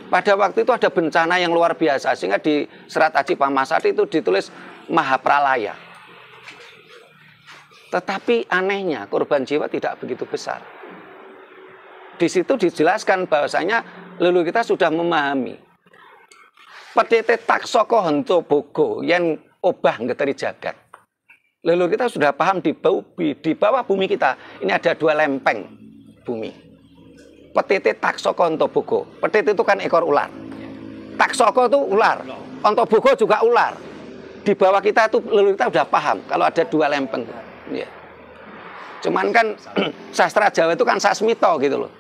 Pada waktu itu ada bencana yang luar biasa, sehingga di Serat Aji Pamasari itu ditulis Mahapralaya. Tetapi anehnya korban jiwa tidak begitu besar. Di situ dijelaskan bahwasanya leluhur kita sudah memahami. Pedete taksoko hento bogo yang obah ngeteri jagat. Leluhur kita sudah paham di bawah bumi kita ini ada 2 lempeng bumi. Petete taksoko ontobogo. Petete itu kan ekor ular. Taksoko itu ular. Ontobogo juga ular. Di bawah kita itu leluhur kita sudah paham kalau ada 2 lempeng. Ya. Cuman kan sastra Jawa itu kan sasmito gitu loh.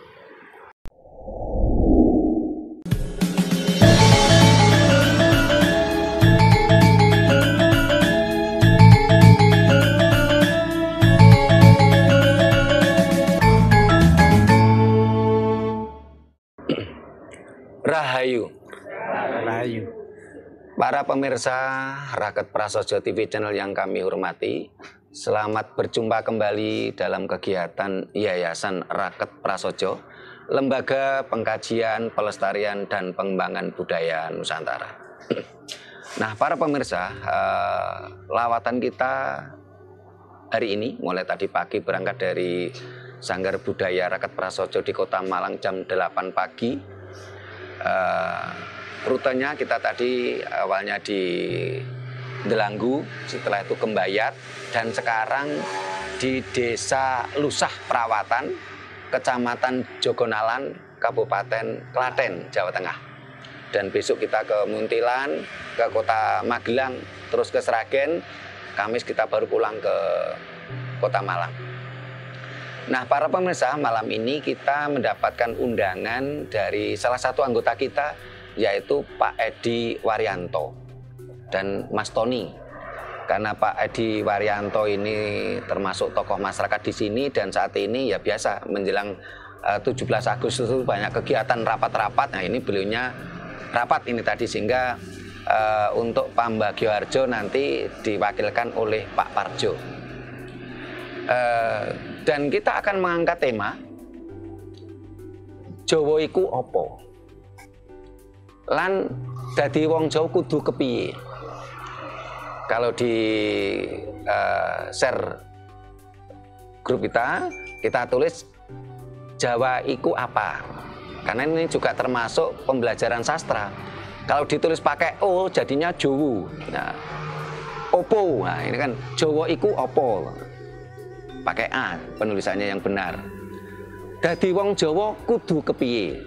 Rahayu. Rahayu. Para pemirsa Raket Prasojo TV channel yang kami hormati, selamat berjumpa kembali dalam kegiatan Yayasan Raket Prasojo, Lembaga Pengkajian, Pelestarian, dan Pengembangan Budaya Nusantara. Nah, para pemirsa, lawatan kita hari ini mulai tadi pagi berangkat dari Sanggar Budaya Raket Prasojo di Kota Malang jam 8 pagi. Rutenya kita tadi awalnya di Delanggu, setelah itu Kembayat, dan sekarang di Desa Lusah Perawatan, Kecamatan Jogonalan, Kabupaten Klaten, Jawa Tengah. Dan besok kita ke Muntilan, ke Kota Magelang, terus ke Sragen. Kamis kita baru pulang ke Kota Malang. Nah, para pemirsa, malam ini kita mendapatkan undangan dari salah satu anggota kita, yaitu Pak Edi Waryanto dan Mas Tony. Karena Pak Edi Waryanto ini termasuk tokoh masyarakat di sini, dan saat ini ya biasa menjelang 17 Agustus itu banyak kegiatan rapat-rapat. Nah, ini beliaunya rapat ini tadi, sehingga untuk Pak Mbagioharjo nanti diwakilkan oleh Pak Parjo. Dan kita akan mengangkat tema Jawa iku opo? Lan dadi wong Jawa kudu kepiye? Kalau di share grup kita tulis Jawa iku apa? Karena ini juga termasuk pembelajaran sastra. Kalau ditulis pakai O jadinya Jowo. Nah, opo. Nah, ini kan Jawa iku opo? Pakai A penulisannya yang benar. Dadi wong Jawa kudu kepiye?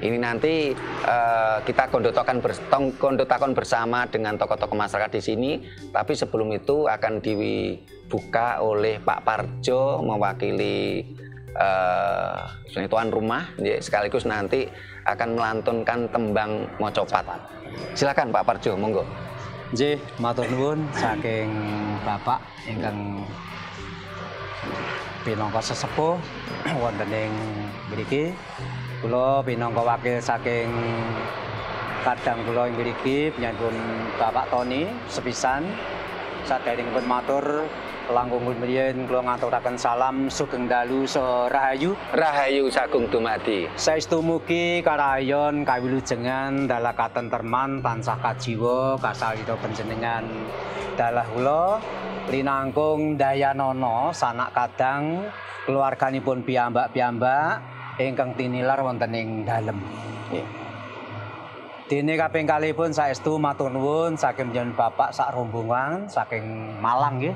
Ini nanti kita kondotakan bersama dengan tokoh-tokoh masyarakat di sini. Tapi sebelum itu akan dibuka oleh Pak Parjo mewakili tuan rumah, sekaligus nanti akan melantunkan tembang mocopat. Silakan Pak Parjo, monggo. Nggih, matur nuwun saking Bapak ingkang pinangka sesepuh wonten ing mriki. Kula pinangka wakil saking kadang kula ing mriki nyambut Bapak Tony sepisan. Saderengipun matur langkung mriyen kula ngaturaken salam sugeng dalu rahayu. Rahayu sagung dumadi. Saestu mugi karayon kawilujengan dalah katenterman tansah kajiwa kasalita panjenengan. Dalah kula linangkung dayanana sanak kadang keluarganipun piyambak-piyambak ingkang tinilar wonten ing dalem. Dene kaping kalihipun saestu matur nuwun saking njenengan Bapak sak rombongan saking Malang nggih.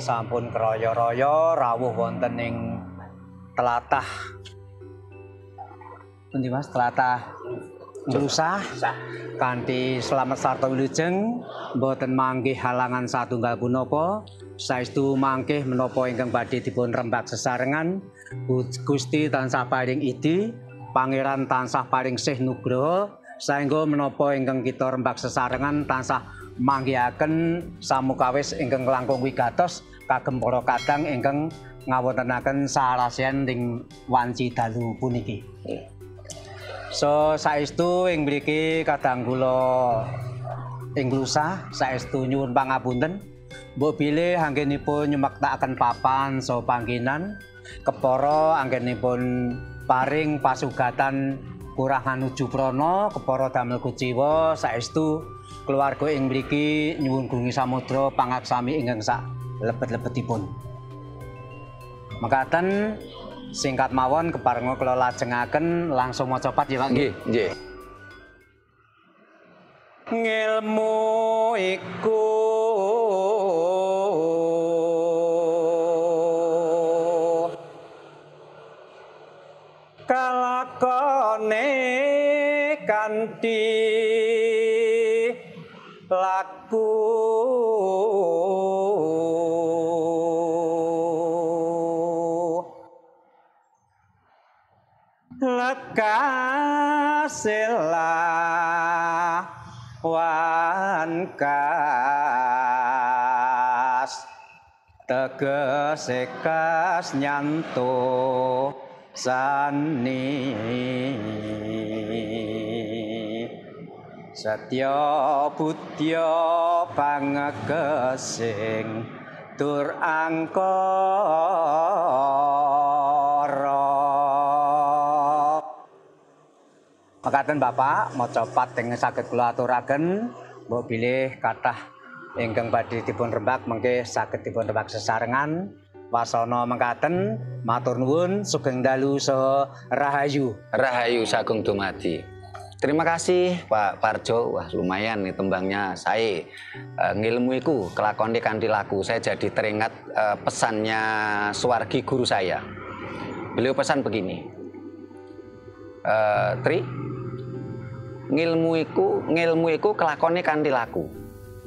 Sampun kraya-raya rawuh wonten ing tlatah pundi Mas? Tlatah Lusah kanthi slamet sarta wilujeng mboten manggih halangan satunggal punapa. Saestu mangkih menapa ingkang badhe dipun rembag sesarengan. Gusti tansah paring idi, Pangeran tansah paring sih nugraha. Saengga menapa ingkang kita rembag sesarengan tansah manggihaken samukawis ingkang langkung wigatos kagem para kadang ingkang ngawontenaken sarasian ing wanci dalu puniki. So saestu ing mriki kadang kula ing Lusah saestu nyuwun pangapunten. Mbok bilih anggenipun nyumektakaken papan saha panggenan kepara anggenipun paring pasugatan kurang nuju prana kepara damel kuciwa saestu keluarga ing mriki nyuwun gungi samudra pangaksami ingkang sak lebet-lebetipun. Mekaten singkat mawon keparenga kula lajengaken langsung maca pat ya Pak nggih. Nggih. Ngilmu iku kalakone kanthi laku lekasela wan kas tegese kas nyanto sani satya budya pangegesing tur angkara. Mekaten Bapak maca pat ingkang saged kula aturaken mbok bilih kathah ingkang badhe dipun rembak mengke saged dipun rembak sesarengan. Wasana mekaten matur nuwun sugeng dalu saha rahayu. Rahayu sagung dumadi. Terima kasih Pak Parjo. Wah lumayan nih tembangnya saya. Ngilmu iku kelakone kanthi laku. Saya jadi teringat pesannya Suwargi guru saya. Beliau pesan begini. Tri, ngilmu iku kelakone kanthi laku.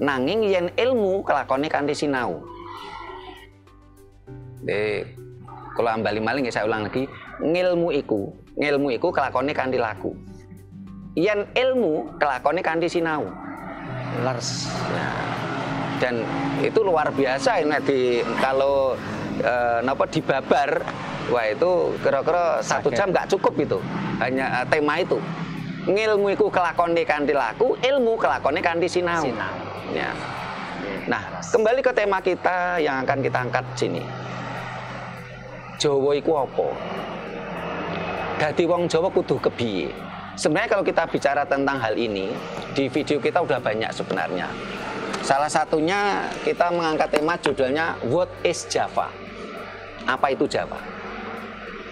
Nanging yen ilmu kelakone kanthi sinau. Kalau ambali maling saya ulang lagi, ngilmu iku kelakone kanthi laku. Yen ilmu kelakone kanthi sinau. Lers. Nah, dan itu luar biasa ini kalau napa dibabar, wah itu kira-kira 1 jam nggak cukup itu. Hanya tema itu. Ngilmu iku kelakone kanthi laku, ilmu kelakone kanthi sinau. Ya. Nah, kembali ke tema kita yang akan kita angkat sini. Jawa iku apa? Dadi wong Jawa kudu kepiye? Sebenarnya kalau kita bicara tentang hal ini, di video kita udah banyak sebenarnya. Salah satunya kita mengangkat tema judulnya What is Java? Apa itu Jawa?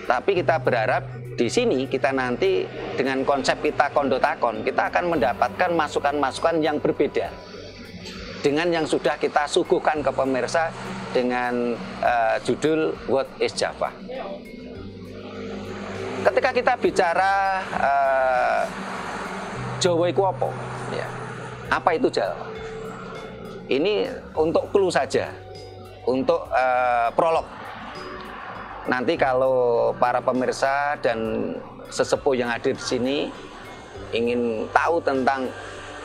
Tapi kita berharap di sini kita nanti dengan konsep kita kondotakon, kita akan mendapatkan masukan-masukan yang berbeda dengan yang sudah kita suguhkan ke pemirsa dengan judul What is Java. Ketika kita bicara Jawa iku apa? Ya. Apa itu Jawa? Ini untuk clue saja, untuk prolog. Nanti kalau para pemirsa dan sesepuh yang hadir di sini ingin tahu tentang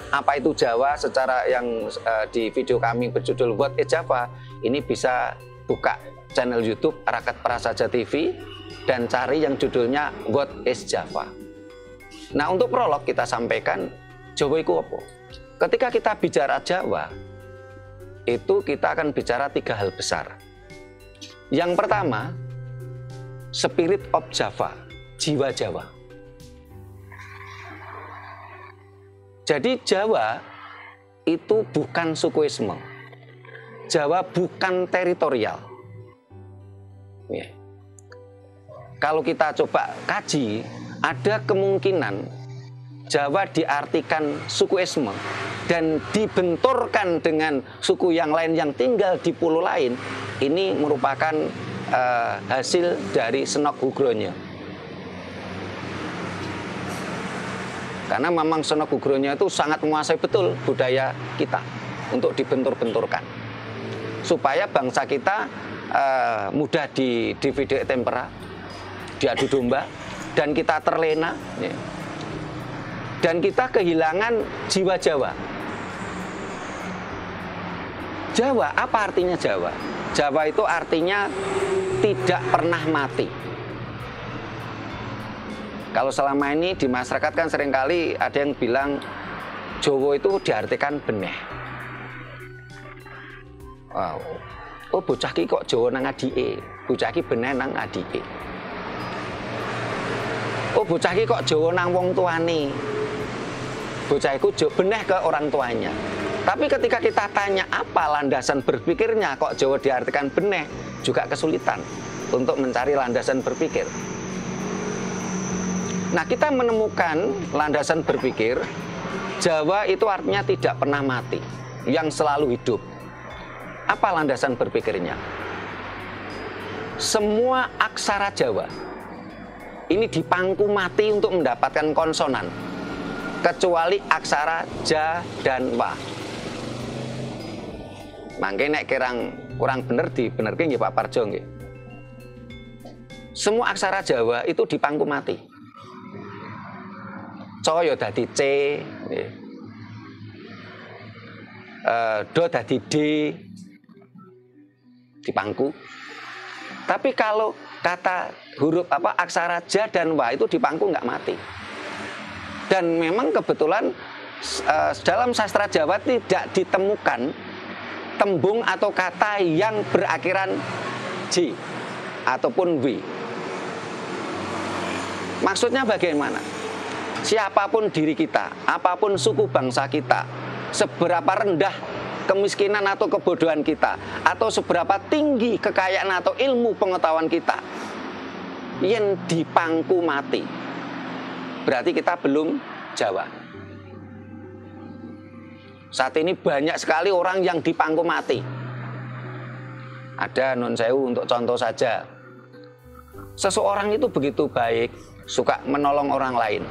apa itu Jawa secara yang di video kami berjudul What is Java, ini bisa buka channel YouTube Rakat Prasaja TV dan cari yang judulnya What is Java. Nah, untuk prolog kita sampaikan Jawa itu apa? Ketika kita bicara Jawa, itu kita akan bicara 3 hal besar. Yang pertama, Spirit of Java, jiwa Jawa. Jadi Jawa itu bukan sukuisme. Jawa bukan teritorial. Ya. Kalau kita coba kaji, ada kemungkinan Jawa diartikan sukuisme dan dibenturkan dengan suku yang lain yang tinggal di pulau lain. Ini merupakan hasil dari Senok Ugronyo. Karena memang Senok Ugronyo itu sangat menguasai betul budaya kita untuk dibentur-benturkan. Supaya bangsa kita mudah divide tempera, diadu domba, dan kita terlena. Ya. Dan kita kehilangan jiwa Jawa. Jawa, apa artinya Jawa? Jawa itu artinya tidak pernah mati. Kalau selama ini di masyarakat kan seringkali ada yang bilang Jawa itu diartikan beneh. Wow. Oh bocah ki kok Jawa nang adike, bocah ki beneh nang adike. oh bocah iki kok Jawa nang wong tuane. Bocah iku beneh ke orang tuanya. Tapi ketika kita tanya apa landasan berpikirnya, kok Jawa diartikan beneh, juga kesulitan untuk mencari landasan berpikir. Nah, kita menemukan landasan berpikir Jawa itu artinya tidak pernah mati, yang selalu hidup. Apa landasan berpikirnya? Semua aksara Jawa ini dipangku mati untuk mendapatkan konsonan, kecuali aksara Ja dan Wa. Mangke nek kurang bener dibenerke nggih Pak Parjo nggih. Semua aksara Jawa itu dipangku mati. Co ya dadi C, do dadi D, dipangku. Tapi kalau kata huruf aksara Ja dan Wa itu dipangku nggak mati. Dan memang kebetulan dalam sastra Jawa tidak ditemukan tembung atau kata yang berakhiran J ataupun W. Maksudnya bagaimana? Siapapun diri kita, apapun suku bangsa kita, seberapa rendah kemiskinan atau kebodohan kita, atau seberapa tinggi kekayaan atau ilmu pengetahuan kita, yang dipangku mati, berarti kita belum Jawa. Saat ini banyak sekali orang yang dipangku mati. Ada non sewu untuk contoh saja. Seseorang itu begitu baik, suka menolong orang lain.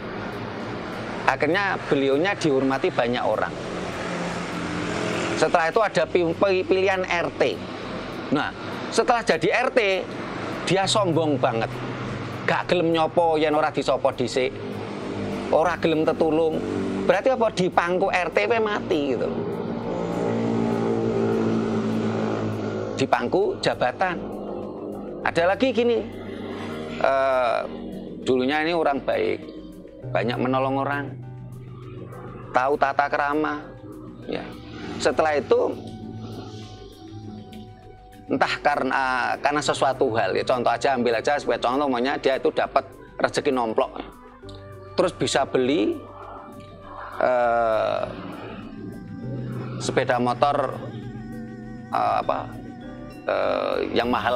Akhirnya beliaunya dihormati banyak orang. Setelah itu ada pilihan RT. Nah, setelah jadi RT, dia sombong banget. Gak gelem nyopo yen ora disopo dhisik. Ora gelem tetulung. Berarti apa? Dipangku RT mati gitu. Dipangku jabatan. Ada lagi gini. Dulunya ini orang baik, banyak menolong orang, tahu tata krama, ya. Setelah itu entah karena sesuatu hal, ya, contoh aja, ambil aja sebagai contoh, maunya dia itu dapat rezeki nomplok, terus bisa beli sepeda motor yang mahal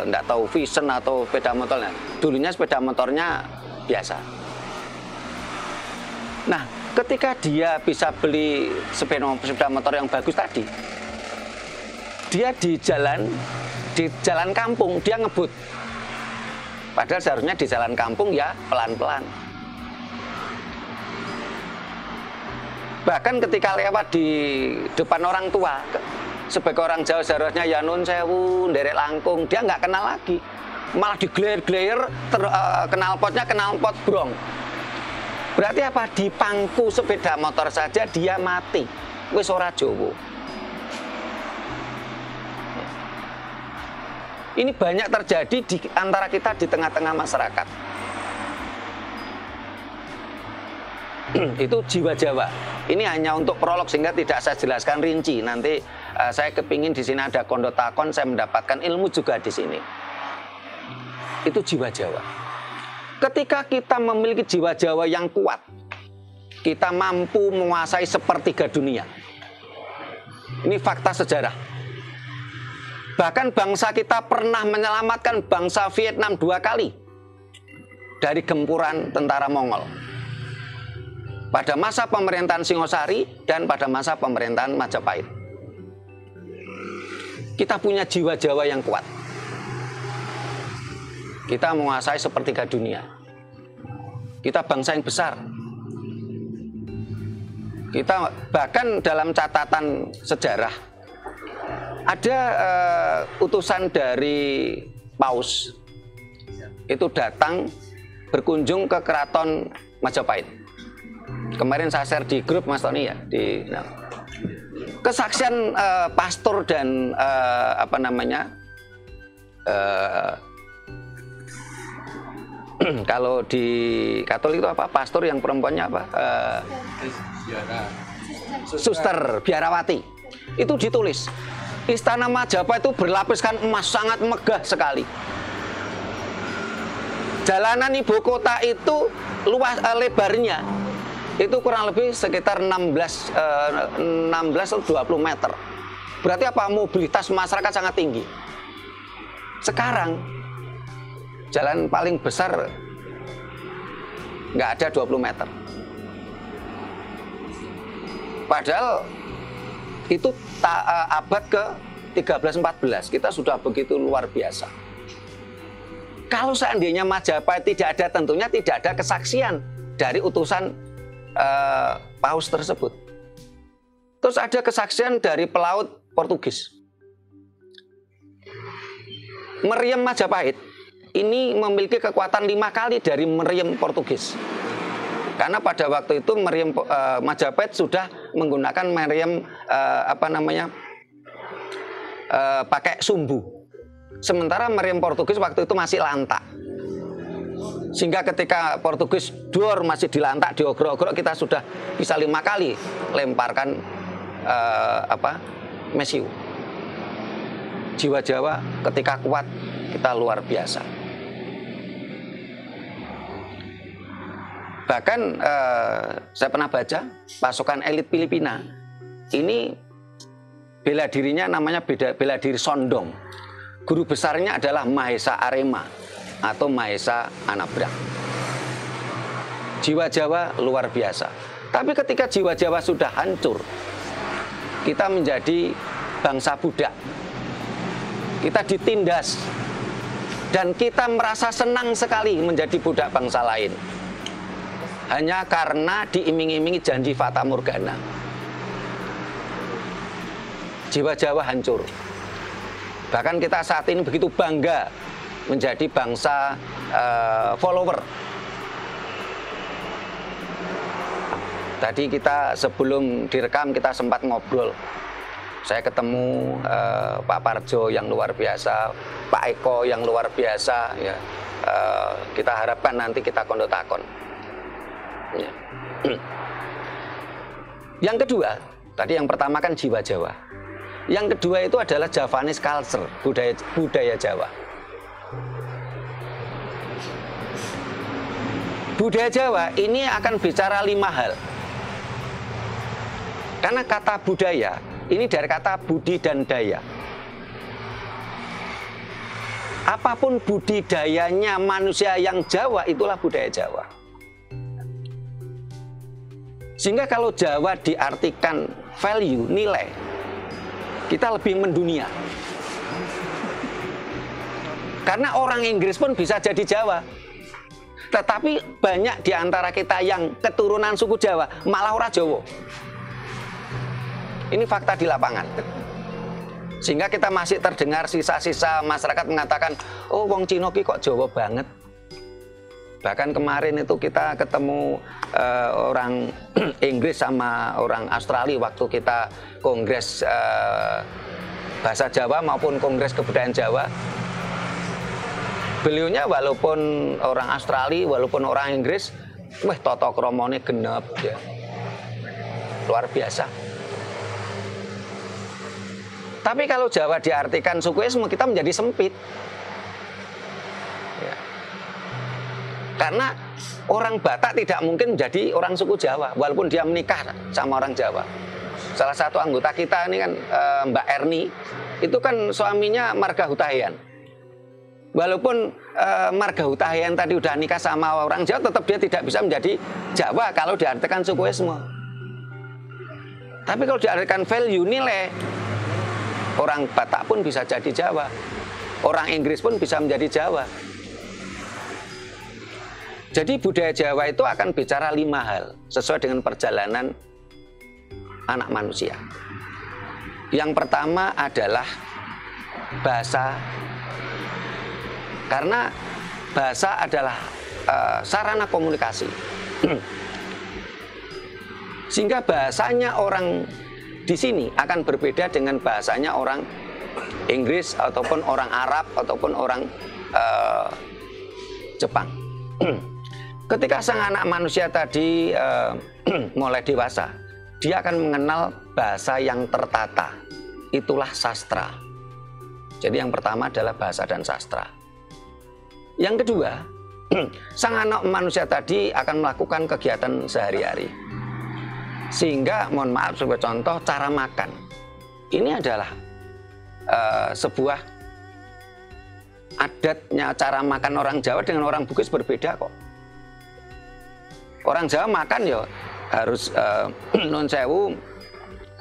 enggak tahu Vision atau sepeda motornya. Dulunya sepeda motornya biasa. Nah, ketika dia bisa beli sepeda motor yang bagus tadi, dia di jalan kampung dia ngebut. Padahal seharusnya di jalan kampung ya pelan-pelan. Bahkan ketika lewat di depan orang tua, sebagai orang Jawa seharusnya ya nun sewu, nderek langkung, dia nggak kenal lagi, malah digler-gler, knalpotnya knalpot brong. Berarti apa? Dipangku sepeda motor saja dia mati, wis ora Jawa. Ini banyak terjadi di antara kita di tengah-tengah masyarakat. Itu jiwa Jawa. Ini hanya untuk prolog sehingga tidak saya jelaskan rinci. Nanti saya kepingin di sini ada kondotakon, saya mendapatkan ilmu juga di sini. Itu jiwa Jawa. Ketika kita memiliki jiwa Jawa yang kuat, kita mampu menguasai sepertiga dunia. Ini fakta sejarah. Bahkan bangsa kita pernah menyelamatkan bangsa Vietnam 2 kali dari gempuran tentara Mongol. Pada masa pemerintahan Singosari dan pada masa pemerintahan Majapahit. Kita punya jiwa Jawa yang kuat. Kita menguasai sepertiga dunia. Kita bangsa yang besar. Kita bahkan dalam catatan sejarah ada utusan dari Paus itu datang berkunjung ke keraton Majapahit. Kemarin saya share di grup Mas Tony ya, kesaksian pastor dan kalau di Katolik itu apa? Pastor yang perempuannya apa? Suster Biarawati. Itu ditulis. Istana Majapahit itu berlapiskan emas, sangat megah sekali. Jalanan ibu kota itu luas lebarnya itu kurang lebih sekitar 16 atau 20 meter. Berarti apa? Mobilitas masyarakat sangat tinggi. Sekarang jalan paling besar nggak ada 20 meter. Padahal itu abad ke 13-14 kita sudah begitu luar biasa. Kalau seandainya Majapahit tidak ada, tentunya tidak ada kesaksian dari utusan Paus tersebut. Terus ada kesaksian dari pelaut Portugis. Meriam Majapahit ini memiliki kekuatan 5 kali dari meriam Portugis. Karena pada waktu itu meriam Majapahit sudah menggunakan meriam pakai sumbu. Sementara meriam Portugis waktu itu masih lantak. Sehingga ketika Portugis dor masih dilantak, diogrok-ogrok, kita sudah bisa 5 kali lemparkan mesiu. Jiwa Jawa ketika kuat, kita luar biasa. Bahkan saya pernah baca pasukan elit Filipina ini bela dirinya namanya bela diri Sondong. Guru besarnya adalah Mahesa Arema atau Mahesa Anabrang. Jiwa Jawa luar biasa. Tapi ketika jiwa Jawa sudah hancur, kita menjadi bangsa budak. Kita ditindas. Dan kita merasa senang sekali menjadi budak bangsa lain. Hanya karena diiming-imingi janji Fata Morgana. Jiwa Jawa hancur. Bahkan kita saat ini begitu bangga menjadi bangsa follower. Tadi kita sebelum direkam kita sempat ngobrol. Saya ketemu Pak Parjo yang luar biasa, Pak Eko yang luar biasa. Ya. Kita harapkan nanti kita kondo-takon. Ya. Yang kedua, tadi yang pertama kan jiwa Jawa. Yang kedua itu adalah Javanese culture, budaya Jawa. Budaya Jawa ini akan bicara 5 hal. Karena kata budaya ini dari kata budi dan daya. Apapun budidayanya manusia yang Jawa, itulah budaya Jawa. Sehingga kalau Jawa diartikan value, nilai, kita lebih mendunia. Karena orang Inggris pun bisa jadi Jawa. Tetapi banyak di antara kita yang keturunan suku Jawa malah ora Jawa. Ini fakta di lapangan. Sehingga kita masih terdengar sisa-sisa masyarakat mengatakan, oh wong Cina ki kok Jawa banget. Bahkan kemarin itu kita ketemu orang Inggris sama orang Australia waktu kita kongres bahasa Jawa maupun kongres kebudayaan Jawa. Beliaunya walaupun orang Australia, walaupun orang Inggris, tata kramane genep ya. Luar biasa. Tapi kalau Jawa diartikan sukuisme, kita menjadi sempit. Ya. Karena orang Batak tidak mungkin menjadi orang suku Jawa, walaupun dia menikah sama orang Jawa. Salah satu anggota kita ini kan Mbak Erni, itu kan suaminya marga Hutahian. Walaupun marga Hutahian tadi udah nikah sama orang Jawa, tetap dia tidak bisa menjadi Jawa kalau diartikan sukuisme. Tapi kalau diartikan value, nilai, orang Batak pun bisa jadi Jawa. Orang Inggris pun bisa menjadi Jawa. Jadi budaya Jawa itu akan bicara 5 hal sesuai dengan perjalanan anak manusia. Yang pertama adalah bahasa. Karena bahasa adalah sarana komunikasi. Sehingga bahasanya orang di sini akan berbeda dengan bahasanya orang Inggris ataupun orang Arab ataupun orang Jepang. Ketika sang anak manusia tadi mulai dewasa, dia akan mengenal bahasa yang tertata. Itulah sastra. Jadi yang pertama adalah bahasa dan sastra. Yang kedua, sang anak manusia tadi akan melakukan kegiatan sehari-hari. Sehingga mohon maaf sebagai contoh cara makan. Ini adalah sebuah adatnya cara makan orang Jawa dengan orang Bugis berbeda kok. Orang Jawa makan ya harus nun sewu,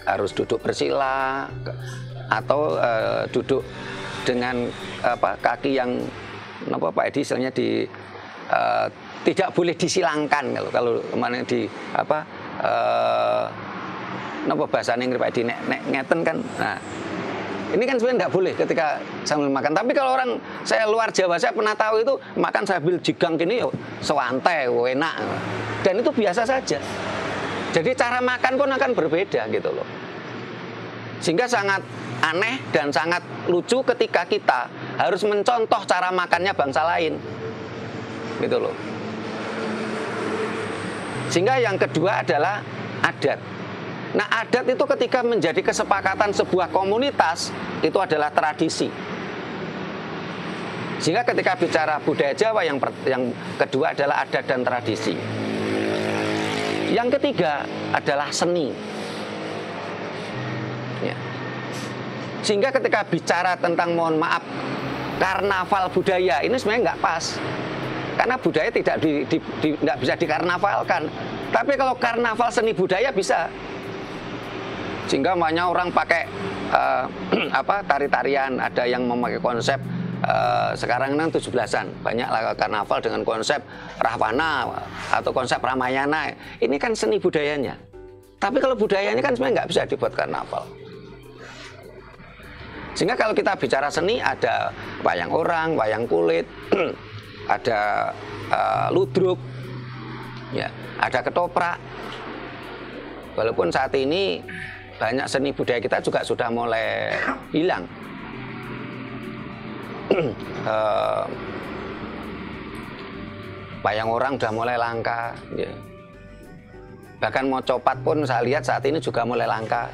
harus duduk bersila atau duduk dengan kaki yang Pak Edi istilahnya tidak boleh disilangkan kalau kemana di bahasanya yang Pak Edi nek ngeten kan. Nah, ini kan sebenarnya tidak boleh ketika sambil makan. Tapi kalau orang saya luar Jawa, saya pernah tahu itu makan sambil jigang gini, sewantai, enak. Dan itu biasa saja. Jadi cara makan pun akan berbeda gitu loh. Sehingga sangat aneh dan sangat lucu ketika kita harus mencontoh cara makannya bangsa lain. Gitu loh. Sehingga yang kedua adalah adat. Nah, adat itu ketika menjadi kesepakatan sebuah komunitas, itu adalah tradisi. Sehingga ketika bicara budaya Jawa, yang kedua adalah adat dan tradisi. Yang ketiga adalah seni. Ya. Sehingga ketika bicara tentang, mohon maaf, karnaval budaya, ini sebenarnya nggak pas. Karena budaya tidak bisa dikarnavalkan. Tapi kalau karnaval seni budaya bisa. Sehingga banyak orang pakai tari-tarian, ada yang memakai konsep sekarang kan 17-an, banyak lah karnaval dengan konsep Rahwana atau konsep Ramayana. Ini kan seni budayanya. Tapi kalau budayanya kan sebenarnya nggak bisa dibuat karnaval. Sehingga kalau kita bicara seni, ada wayang orang, wayang kulit, ada ludruk, ya, ada ketoprak. Walaupun saat ini banyak seni budaya kita juga sudah mulai hilang. Wayang orang sudah mulai langka, ya. Bahkan mocopat pun saya lihat saat ini juga mulai langka.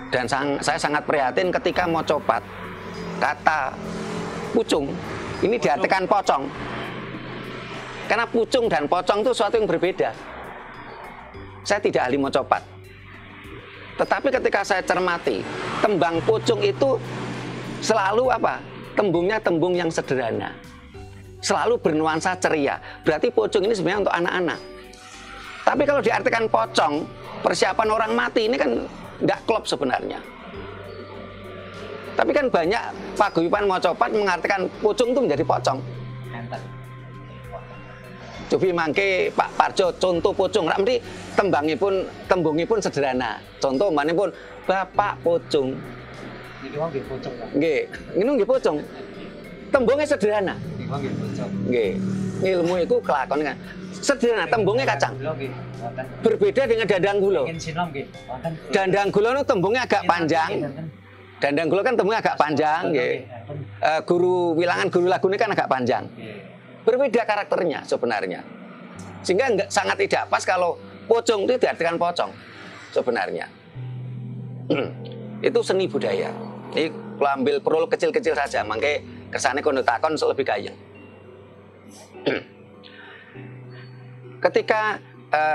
Dan saya sangat prihatin ketika mocopat kata pucung ini diartikan pocong. Karena pucung dan pocong itu suatu yang berbeda. Saya tidak ahli mocopat. Tetapi ketika saya cermati, tembang pucung itu selalu tembungnya tembung yang sederhana. Selalu bernuansa ceria. Berarti pucung ini sebenarnya untuk anak-anak. Tapi kalau diartikan pocong, persiapan orang mati, ini kan nggak klop sebenarnya. Tapi kan banyak paguyuban mocopat mengartikan pucung itu menjadi pocong. Cobi mangke Pak Parjo contoh pucung, nanti tembungnya pun sederhana. Contoh mana pun Bapak Pucung. Nggih, ini nggih pucung. Tembungnya sederhana. Nggih. Ilmu itu kelakon kan. Sederhana, tembungnya kacang. Berbeda dengan dandang gula. Dandang gula itu tembungnya agak panjang. Dandang gula kan tembungnya agak panjang, nggih. Guru wilangan, guru lagu ini kan agak panjang. Berbeda karakternya sebenarnya. Sehingga sangat tidak pas kalau pocong itu diartikan pocong sebenarnya. Itu seni budaya. Ini kalau ambil perlu kecil-kecil saja, makanya kesannya kono takon lebih gayeng. Ketika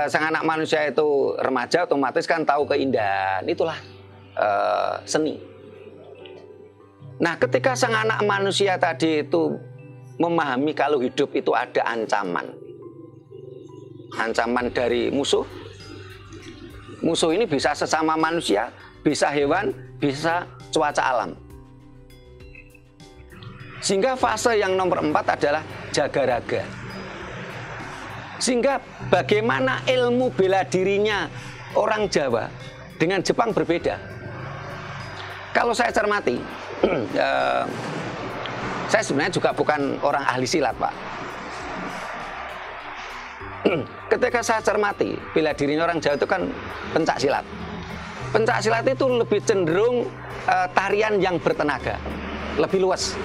sang anak manusia itu remaja, otomatis kan tahu keindahan. Itulah seni. Nah, ketika sang anak manusia tadi itu memahami kalau hidup itu ada ancaman. Ancaman dari musuh. Musuh ini bisa sesama manusia, bisa hewan, bisa cuaca alam. Sehingga fase yang nomor 4 adalah jaga raga. Sehingga bagaimana ilmu bela dirinya orang Jawa dengan Jepang berbeda. Kalau saya cermati, saya sebenarnya juga bukan orang ahli silat, Pak. Ketika saya cermati, bela dirinya orang Jawa itu kan pencak silat. Pencak silat itu lebih cenderung tarian yang bertenaga, lebih luas.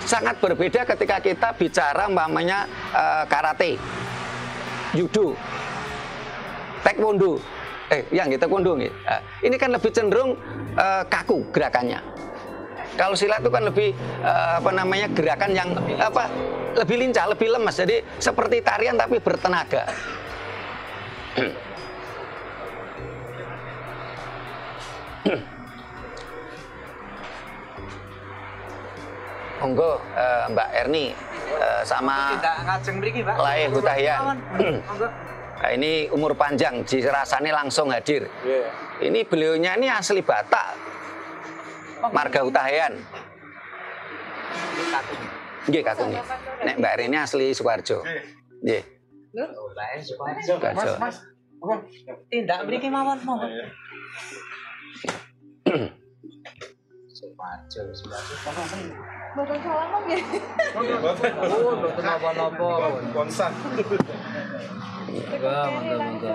Sangat berbeda ketika kita bicara umpamanya karate, judo, taekwondo. Taekwondo nih. Ini kan lebih cenderung kaku gerakannya. Kalau silat itu kan lebih gerakan yang lebih lincah, lebih lemas. Jadi seperti tarian tapi bertenaga. Monggo Mbak Erni sama Lae Hutahian. Nah, ini umur panjang, dirasani langsung hadir. Ini beliaunya ini asli Batak, marga Hutahian. Nggih kakung. Nek Mbak Erni asli Sukoharjo. Nggih. Sukoharjo. Tindak mriki mawon monggo. Boten salah nggih. Boten napa-napa. Konsan. Monggo.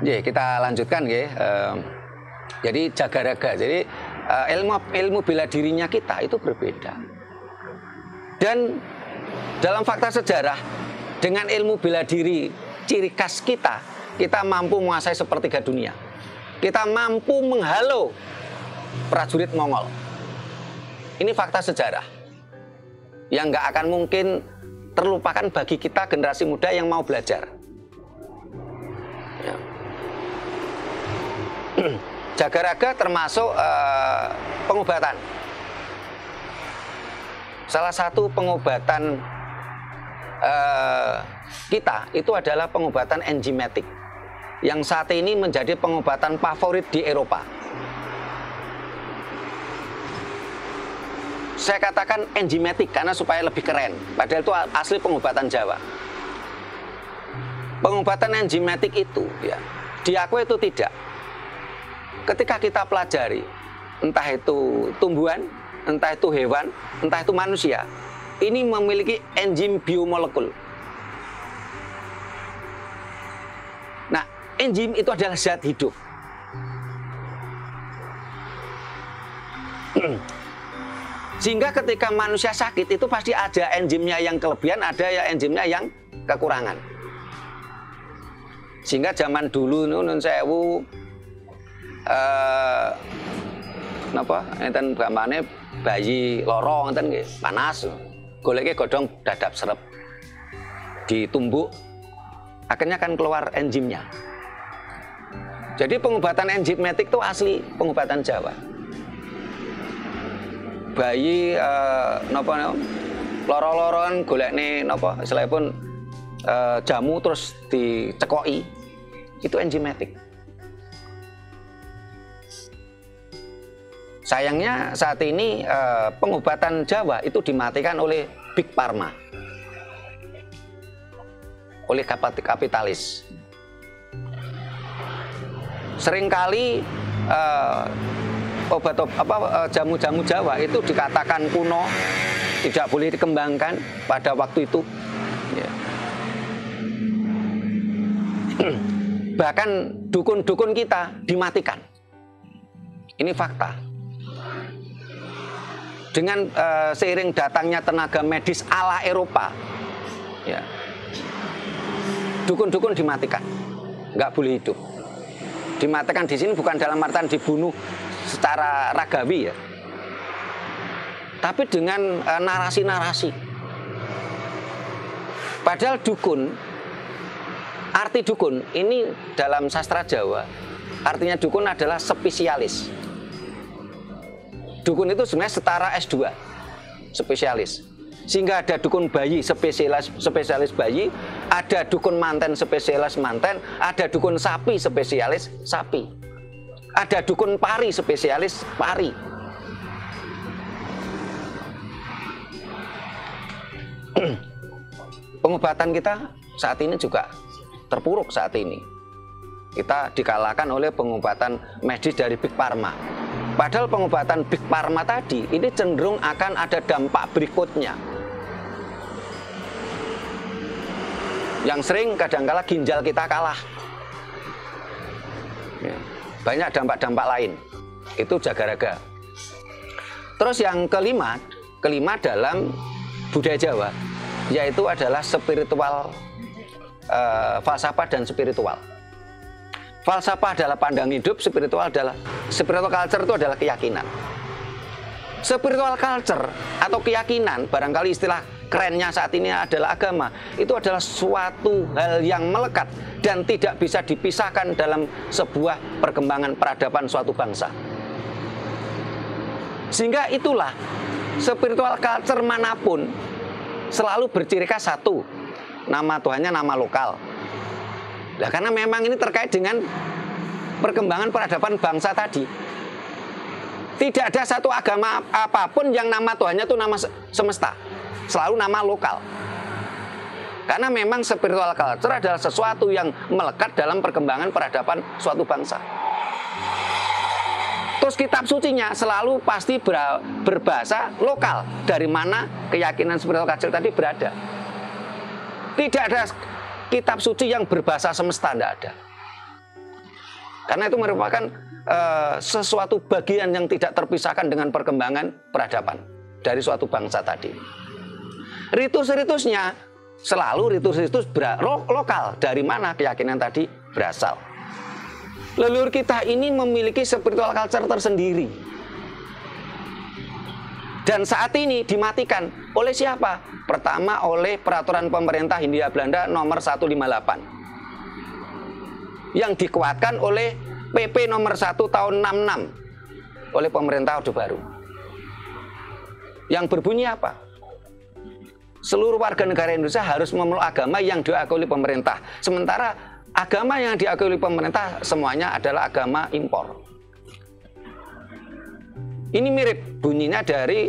Nggih, kita lanjutkan nggih. Jadi jaga raga. Jadi ilmu bela dirinya kita itu berbeda. Dan dalam fakta sejarah dengan ilmu bela diri ciri khas kita mampu menguasai sepertiga dunia. Kita mampu menghalau prajurit Mongol. Ini fakta sejarah yang nggak akan mungkin terlupakan bagi kita generasi muda yang mau belajar. Ya. Jaga raga termasuk pengobatan. Salah satu pengobatan kita itu adalah pengobatan enzimatik yang saat ini menjadi pengobatan favorit di Eropa. Saya katakan enzimatik karena supaya lebih keren, padahal itu asli pengobatan Jawa. Pengobatan enzimatik itu ya, diakui itu tidak. Ketika kita pelajari, entah itu tumbuhan, entah itu hewan, entah itu manusia, ini memiliki enzim biomolekul. Nah, enzim itu adalah zat hidup. Sehingga ketika manusia sakit itu pasti ada enzimnya yang kelebihan, ada ya enzimnya yang kekurangan. Sehingga zaman dulu nun sewu napa enten gamane bayi loro ngeten nggih, panas. Goleke godhong dadap serep. Ditumbuk akhirnya kan keluar enzimnya. Jadi pengobatan enzimatik itu asli pengobatan Jawa. Bayi napa loro-loron golekne napa istilahipun jamu terus dicekoki itu enzimatik. Sayangnya saat ini pengobatan Jawa itu dimatikan oleh Big Pharma, oleh kapitalis. Seringkali jamu-jamu Jawa itu dikatakan kuno, tidak boleh dikembangkan pada waktu itu. Ya. Bahkan dukun-dukun kita dimatikan. Ini fakta. Dengan seiring datangnya tenaga medis ala Eropa, ya, dukun-dukun dimatikan, nggak boleh hidup. Dimatikan di sini bukan dalam artian dibunuh secara ragawi ya, tapi dengan narasi-narasi. Padahal dukun, arti dukun ini dalam sastra Jawa, artinya dukun adalah spesialis. Dukun itu sebenarnya setara S2, spesialis. Sehingga ada dukun bayi spesialis bayi, ada dukun manten spesialis manten, ada dukun sapi spesialis sapi. Ada dukun pari spesialis pari. Pengobatan kita saat ini juga terpuruk saat ini. Kita dikalahkan oleh pengobatan medis dari Big Pharma. Padahal pengobatan Big Pharma tadi ini cenderung akan ada dampak berikutnya. Yang sering kadangkala ginjal kita kalah. Ya, banyak dampak-dampak lain. Itu jaga raga. Terus yang kelima dalam budaya Jawa, yaitu adalah spiritual, falsafah dan spiritual. Falsafah adalah pandang hidup, spiritual culture itu adalah keyakinan. Spiritual culture atau keyakinan, barangkali istilah kerennya saat ini adalah agama, itu adalah suatu hal yang melekat dan tidak bisa dipisahkan dalam sebuah perkembangan peradaban suatu bangsa. Sehingga itulah spiritual culture manapun selalu berciri khas satu, nama Tuhannya nama lokal. Nah, karena memang ini terkait dengan perkembangan peradaban bangsa tadi. Tidak ada satu agama apapun yang nama Tuhannya itu nama semesta. Selalu nama lokal. Karena memang spiritual culture adalah sesuatu yang melekat dalam perkembangan peradaban suatu bangsa. Terus kitab sucinya selalu pasti berbahasa lokal. Dari mana keyakinan spiritual culture tadi berada. Tidak ada kitab suci yang berbahasa semesta, tidak ada. Karena itu merupakan sesuatu bagian yang tidak terpisahkan dengan perkembangan peradaban dari suatu bangsa tadi. Ritus-ritusnya selalu ritus-ritus lokal. Dari mana keyakinan tadi berasal. Leluhur kita ini memiliki spiritual culture tersendiri. Dan saat ini dimatikan oleh siapa? Pertama oleh peraturan pemerintah Hindia Belanda nomor 158. Yang dikuatkan oleh PP nomor 1 tahun 66 oleh pemerintah Orde Baru. Yang berbunyi apa? Seluruh warga negara Indonesia harus memeluk agama yang diakui oleh pemerintah. Sementara agama yang diakui oleh pemerintah semuanya adalah agama impor. Ini mirip bunyinya dari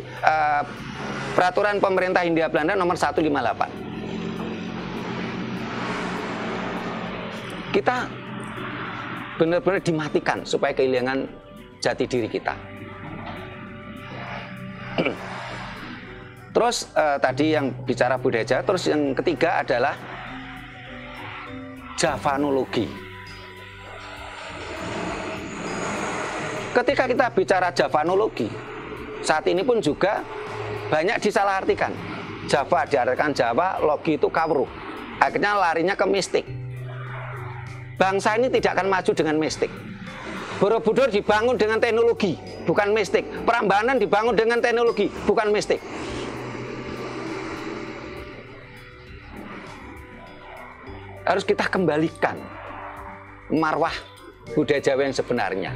peraturan pemerintah Hindia Belanda nomor 158. Kita benar-benar dimatikan supaya kehilangan jati diri kita. Terus tadi yang bicara budaya Jawa, terus yang ketiga adalah Javanologi. Ketika kita bicara Javanologi, saat ini pun juga banyak disalahartikan. Java diartikan Jawa, logi itu kawruh. Akhirnya larinya ke mistik. Bangsa ini tidak akan maju dengan mistik. Borobudur dibangun dengan teknologi, bukan mistik. Prambanan dibangun dengan teknologi, bukan mistik. Harus kita kembalikan marwah budaya Jawa yang sebenarnya.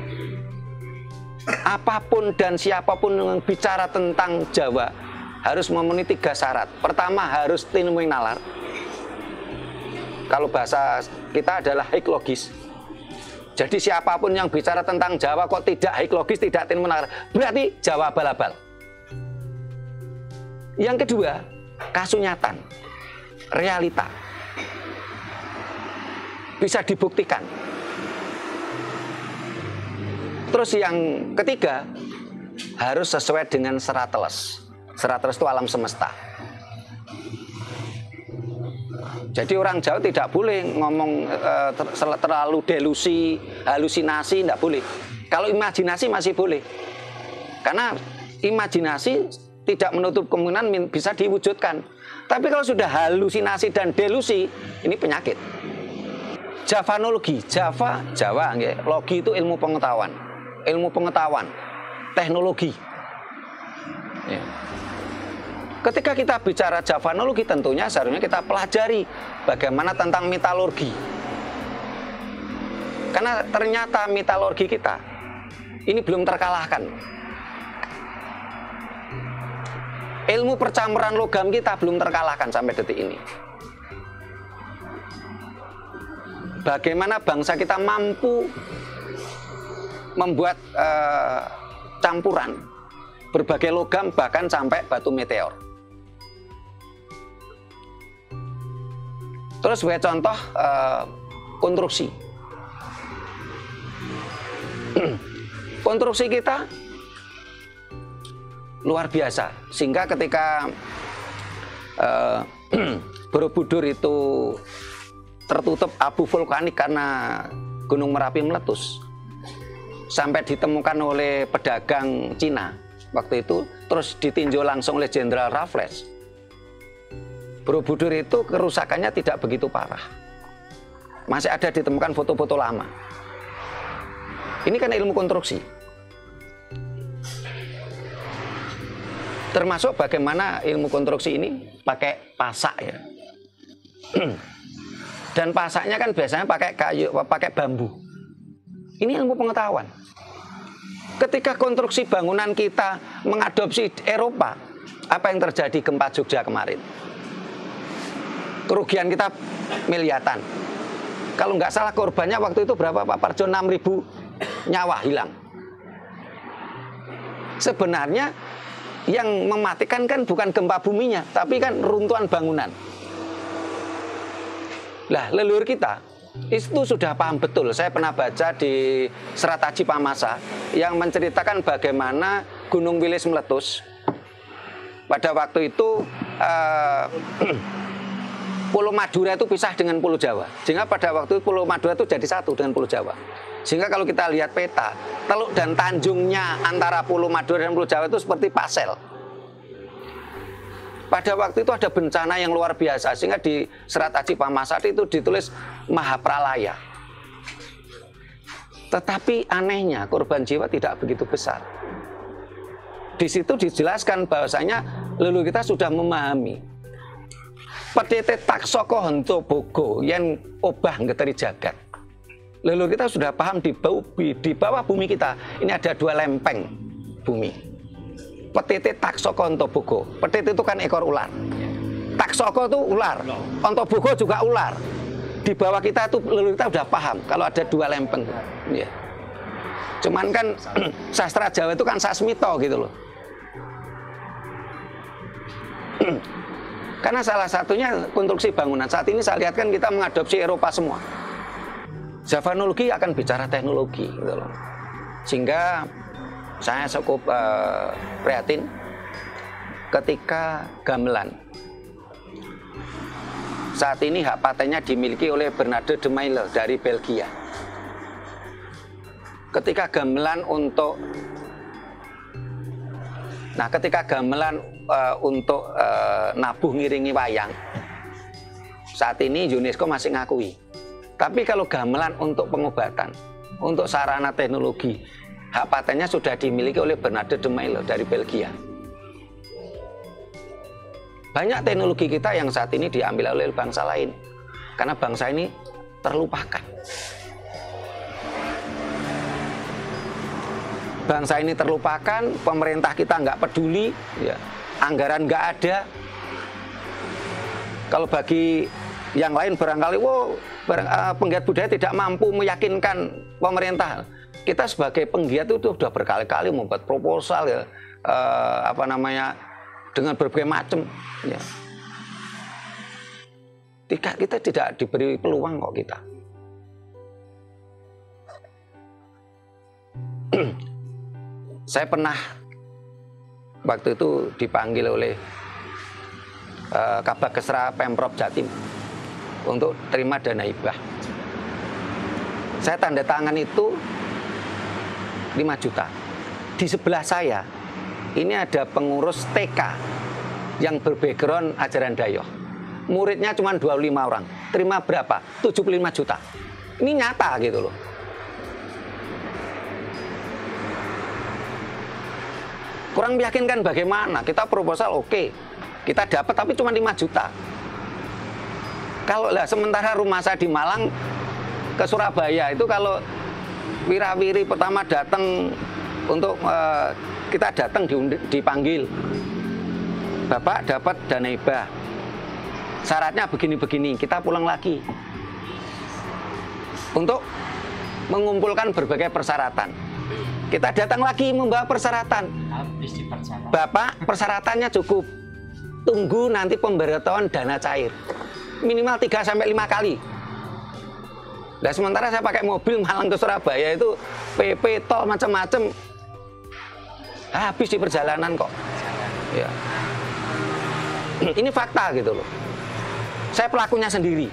Apapun dan siapapun yang bicara tentang Jawa harus memenuhi 3 syarat. Pertama harus tinuwing nalar. Kalau bahasa kita adalah haiklogis. Jadi siapapun yang bicara tentang Jawa kok tidak haiklogis, tidak tinuwing nalar, berarti Jawa abal-abal. Yang kedua, kasunyatan, realita. Bisa dibuktikan. Terus yang ketiga, harus sesuai dengan serat teles. Serat teles itu alam semesta. Jadi orang Jawa tidak boleh ngomong terlalu delusi, halusinasi, tidak boleh. Kalau imajinasi masih boleh. Karena imajinasi tidak menutup kemungkinan bisa diwujudkan. Tapi kalau sudah halusinasi dan delusi, ini penyakit. Javanologi, Jawa, logi itu ilmu pengetahuan. Ilmu pengetahuan, teknologi. Ya. Ketika kita bicara Javanologi, tentunya seharusnya kita pelajari bagaimana tentang metalurgi. Karena ternyata metalurgi kita ini belum terkalahkan. Ilmu percampuran logam kita belum terkalahkan sampai detik ini. Bagaimana bangsa kita mampu membuat campuran berbagai logam bahkan sampai batu meteor. Terus sebagai contoh konstruksi. Konstruksi kita luar biasa sehingga ketika Borobudur itu tertutup abu vulkanik karena Gunung Merapi meletus sampai ditemukan oleh pedagang Cina waktu itu, terus ditinjau langsung oleh Jenderal Raffles. Borobudur itu kerusakannya tidak begitu parah, masih ada ditemukan foto-foto lama. Ini kan ilmu konstruksi. Termasuk bagaimana ilmu konstruksi ini pakai pasak ya. Dan pasaknya kan biasanya pakai kayu, pakai bambu. Ini ilmu pengetahuan. Ketika konstruksi bangunan kita mengadopsi Eropa, apa yang terjadi gempa Jogja kemarin? Kerugian kita miliaran. Kalau nggak salah korbannya waktu itu berapa Pak Parjo? 6.000 nyawa hilang. Sebenarnya yang mematikan kan bukan gempa buminya, tapi kan runtuhan bangunan. Lah, leluhur kita itu sudah paham betul. Saya pernah baca di Serat Aji Pamasa yang menceritakan bagaimana Gunung Wilis meletus. Pada waktu itu Pulau Madura itu pisah dengan Pulau Jawa. Sehingga pada waktu itu Pulau Madura itu jadi satu dengan Pulau Jawa. Sehingga kalau kita lihat peta, teluk dan tanjungnya antara Pulau Madura dan Pulau Jawa itu seperti pasel. Pada waktu itu ada bencana yang luar biasa, sehingga di Serat Aji Pamasati itu ditulis Mahapralaya. Tetapi anehnya korban jiwa tidak begitu besar. Di situ dijelaskan bahwasanya leluhur kita sudah memahami. Petite taksoko hento bogo yang obah ngeteri jagat. Leluhur kita sudah paham di bawah bumi kita ini ada 2 lempeng bumi. Petite taksoko hento bogo. Petite itu kan ekor ular. Taksoko itu ular. Hento bogo juga ular. Di bawah kita itu leluhur kita sudah paham kalau ada 2 lempeng. Ya. Cuman kan sastra Jawa itu kan sasmito gitu loh. Karena salah satunya konstruksi bangunan. Saat ini saya lihat kan kita mengadopsi Eropa semua. Javanologi akan bicara teknologi gitu loh. Sehingga saya cukup prihatin ketika gamelan. Saat ini hak patennya dimiliki oleh Bernarde de Maille dari Belgia. Ketika gamelan untuk nabuh ngiringi wayang, saat ini UNESCO masih ngakui. Tapi kalau gamelan untuk pengobatan, untuk sarana teknologi, hak patennya sudah dimiliki oleh Bernarde de Maille dari Belgia. Banyak teknologi kita yang saat ini diambil oleh bangsa lain, karena bangsa ini terlupakan. Bangsa ini terlupakan, pemerintah kita nggak peduli, ya. Anggaran nggak ada. Kalau bagi yang lain barangkali, penggiat budaya tidak mampu meyakinkan pemerintah. Kita sebagai penggiat itu sudah berkali-kali membuat proposal ya, dengan berbagai macam. Ya. Kita tidak diberi peluang kok kita. Saya pernah waktu itu dipanggil oleh Kabag Kesra Pemprov Jatim untuk terima dana hibah. Saya tanda tangan itu 5 juta. Di sebelah saya ini ada pengurus TK yang berbackground ajaran Dayoh. Muridnya cuma 25 orang. Terima berapa? 75 juta. Ini nyata gitu loh. Kurang meyakinkan bagaimana? Kita proposal oke. Kita dapat tapi cuma 5 juta. Kalau sementara rumah saya di Malang ke Surabaya itu kalau wirawiri pertama datang untuk kita datang dipanggil. Bapak dapat dana hibah. Syaratnya begini-begini, kita pulang lagi. Untuk mengumpulkan berbagai persyaratan. Kita datang lagi membawa persyaratan. Bapak, persyaratannya cukup. Tunggu nanti pemberitahuan dana cair. Minimal 3-5 kali. Nah, sementara saya pakai mobil Malang ke Surabaya itu PP, tol, macam-macam. Habis di perjalanan kok. Ya. Ini fakta gitu loh. Saya pelakunya sendiri.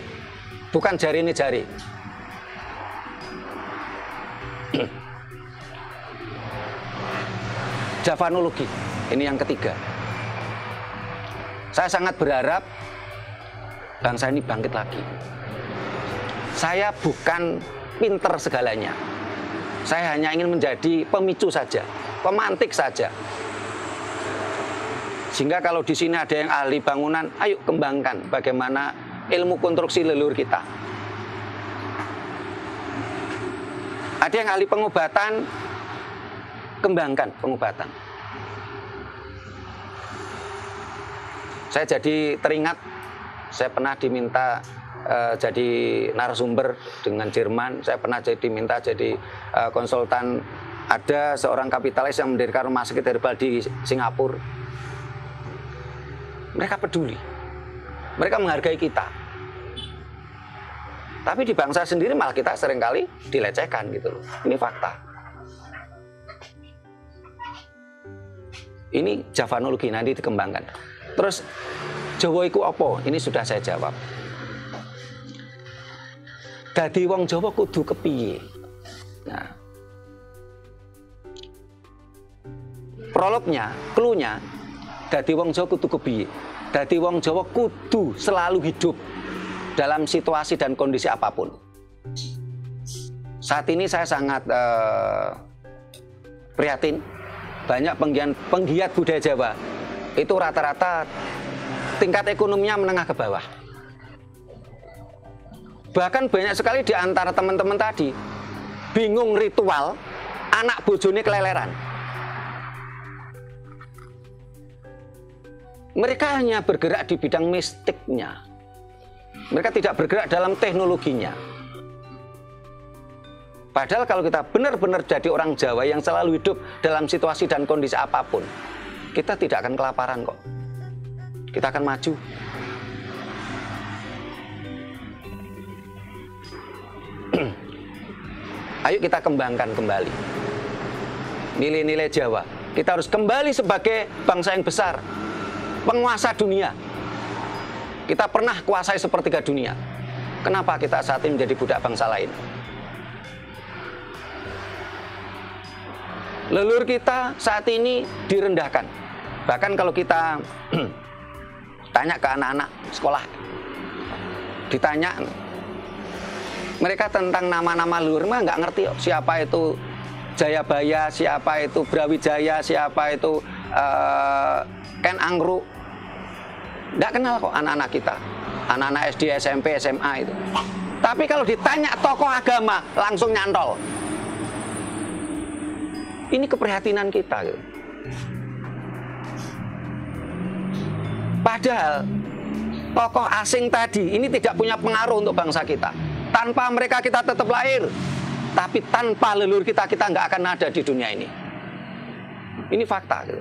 Bukan jari ini jari. Javanologi, ini yang ketiga. Saya sangat berharap bangsa ini bangkit lagi. Saya bukan pinter segalanya. Saya hanya ingin menjadi pemicu saja, pemantik saja. Sehingga kalau di sini ada yang ahli bangunan, ayo kembangkan bagaimana ilmu konstruksi leluhur kita. Ada yang ahli pengobatan, kembangkan pengobatan. Saya jadi teringat, saya pernah diminta jadi narasumber dengan Jerman. Saya pernah diminta jadi konsultan. Ada seorang kapitalis yang mendirikan rumah sakit herbal di Singapura. Mereka peduli, mereka menghargai kita. Tapi di bangsa sendiri malah kita seringkali dilecehkan gitu loh. Ini fakta. Ini Javanologi nanti dikembangkan. Terus Jawa iku apa? Ini sudah saya jawab. Dadi wong Jawa kudu kepiye? Nah, prolognya, cluenya, dadi wong Jawa kudu kepiye? Dadi wong Jawa kudu selalu hidup dalam situasi dan kondisi apapun. Saat ini saya sangat prihatin. Banyak penggiat budaya Jawa itu rata-rata tingkat ekonominya menengah ke bawah. Bahkan banyak sekali di antara teman-teman tadi bingung ritual, anak bojone keleleran. Mereka hanya bergerak di bidang mistiknya. Mereka tidak bergerak dalam teknologinya. Padahal kalau kita benar-benar jadi orang Jawa yang selalu hidup dalam situasi dan kondisi apapun, kita tidak akan kelaparan kok. Kita akan maju. Ayo kita kembangkan kembali nilai-nilai Jawa. Kita harus kembali sebagai bangsa yang besar, penguasa dunia. Kita pernah kuasai sepertiga dunia. Kenapa kita saat ini menjadi budak bangsa lain? Leluhur kita saat ini direndahkan. Bahkan kalau kita tanya ke anak-anak sekolah, ditanya mereka tentang nama-nama leluhur, mereka nggak ngerti siapa itu Jayabaya, siapa itu Brawijaya, siapa itu Ken Anggruk. Nggak kenal kok anak-anak kita, anak-anak SD, SMP, SMA itu. Tapi kalau ditanya tokoh agama, langsung nyantol. Ini keprihatinan kita. Gitu. Padahal tokoh asing tadi ini tidak punya pengaruh untuk bangsa kita. Tanpa mereka kita tetap lahir. Tapi tanpa leluhur kita nggak akan ada di dunia ini. Ini fakta. Gitu.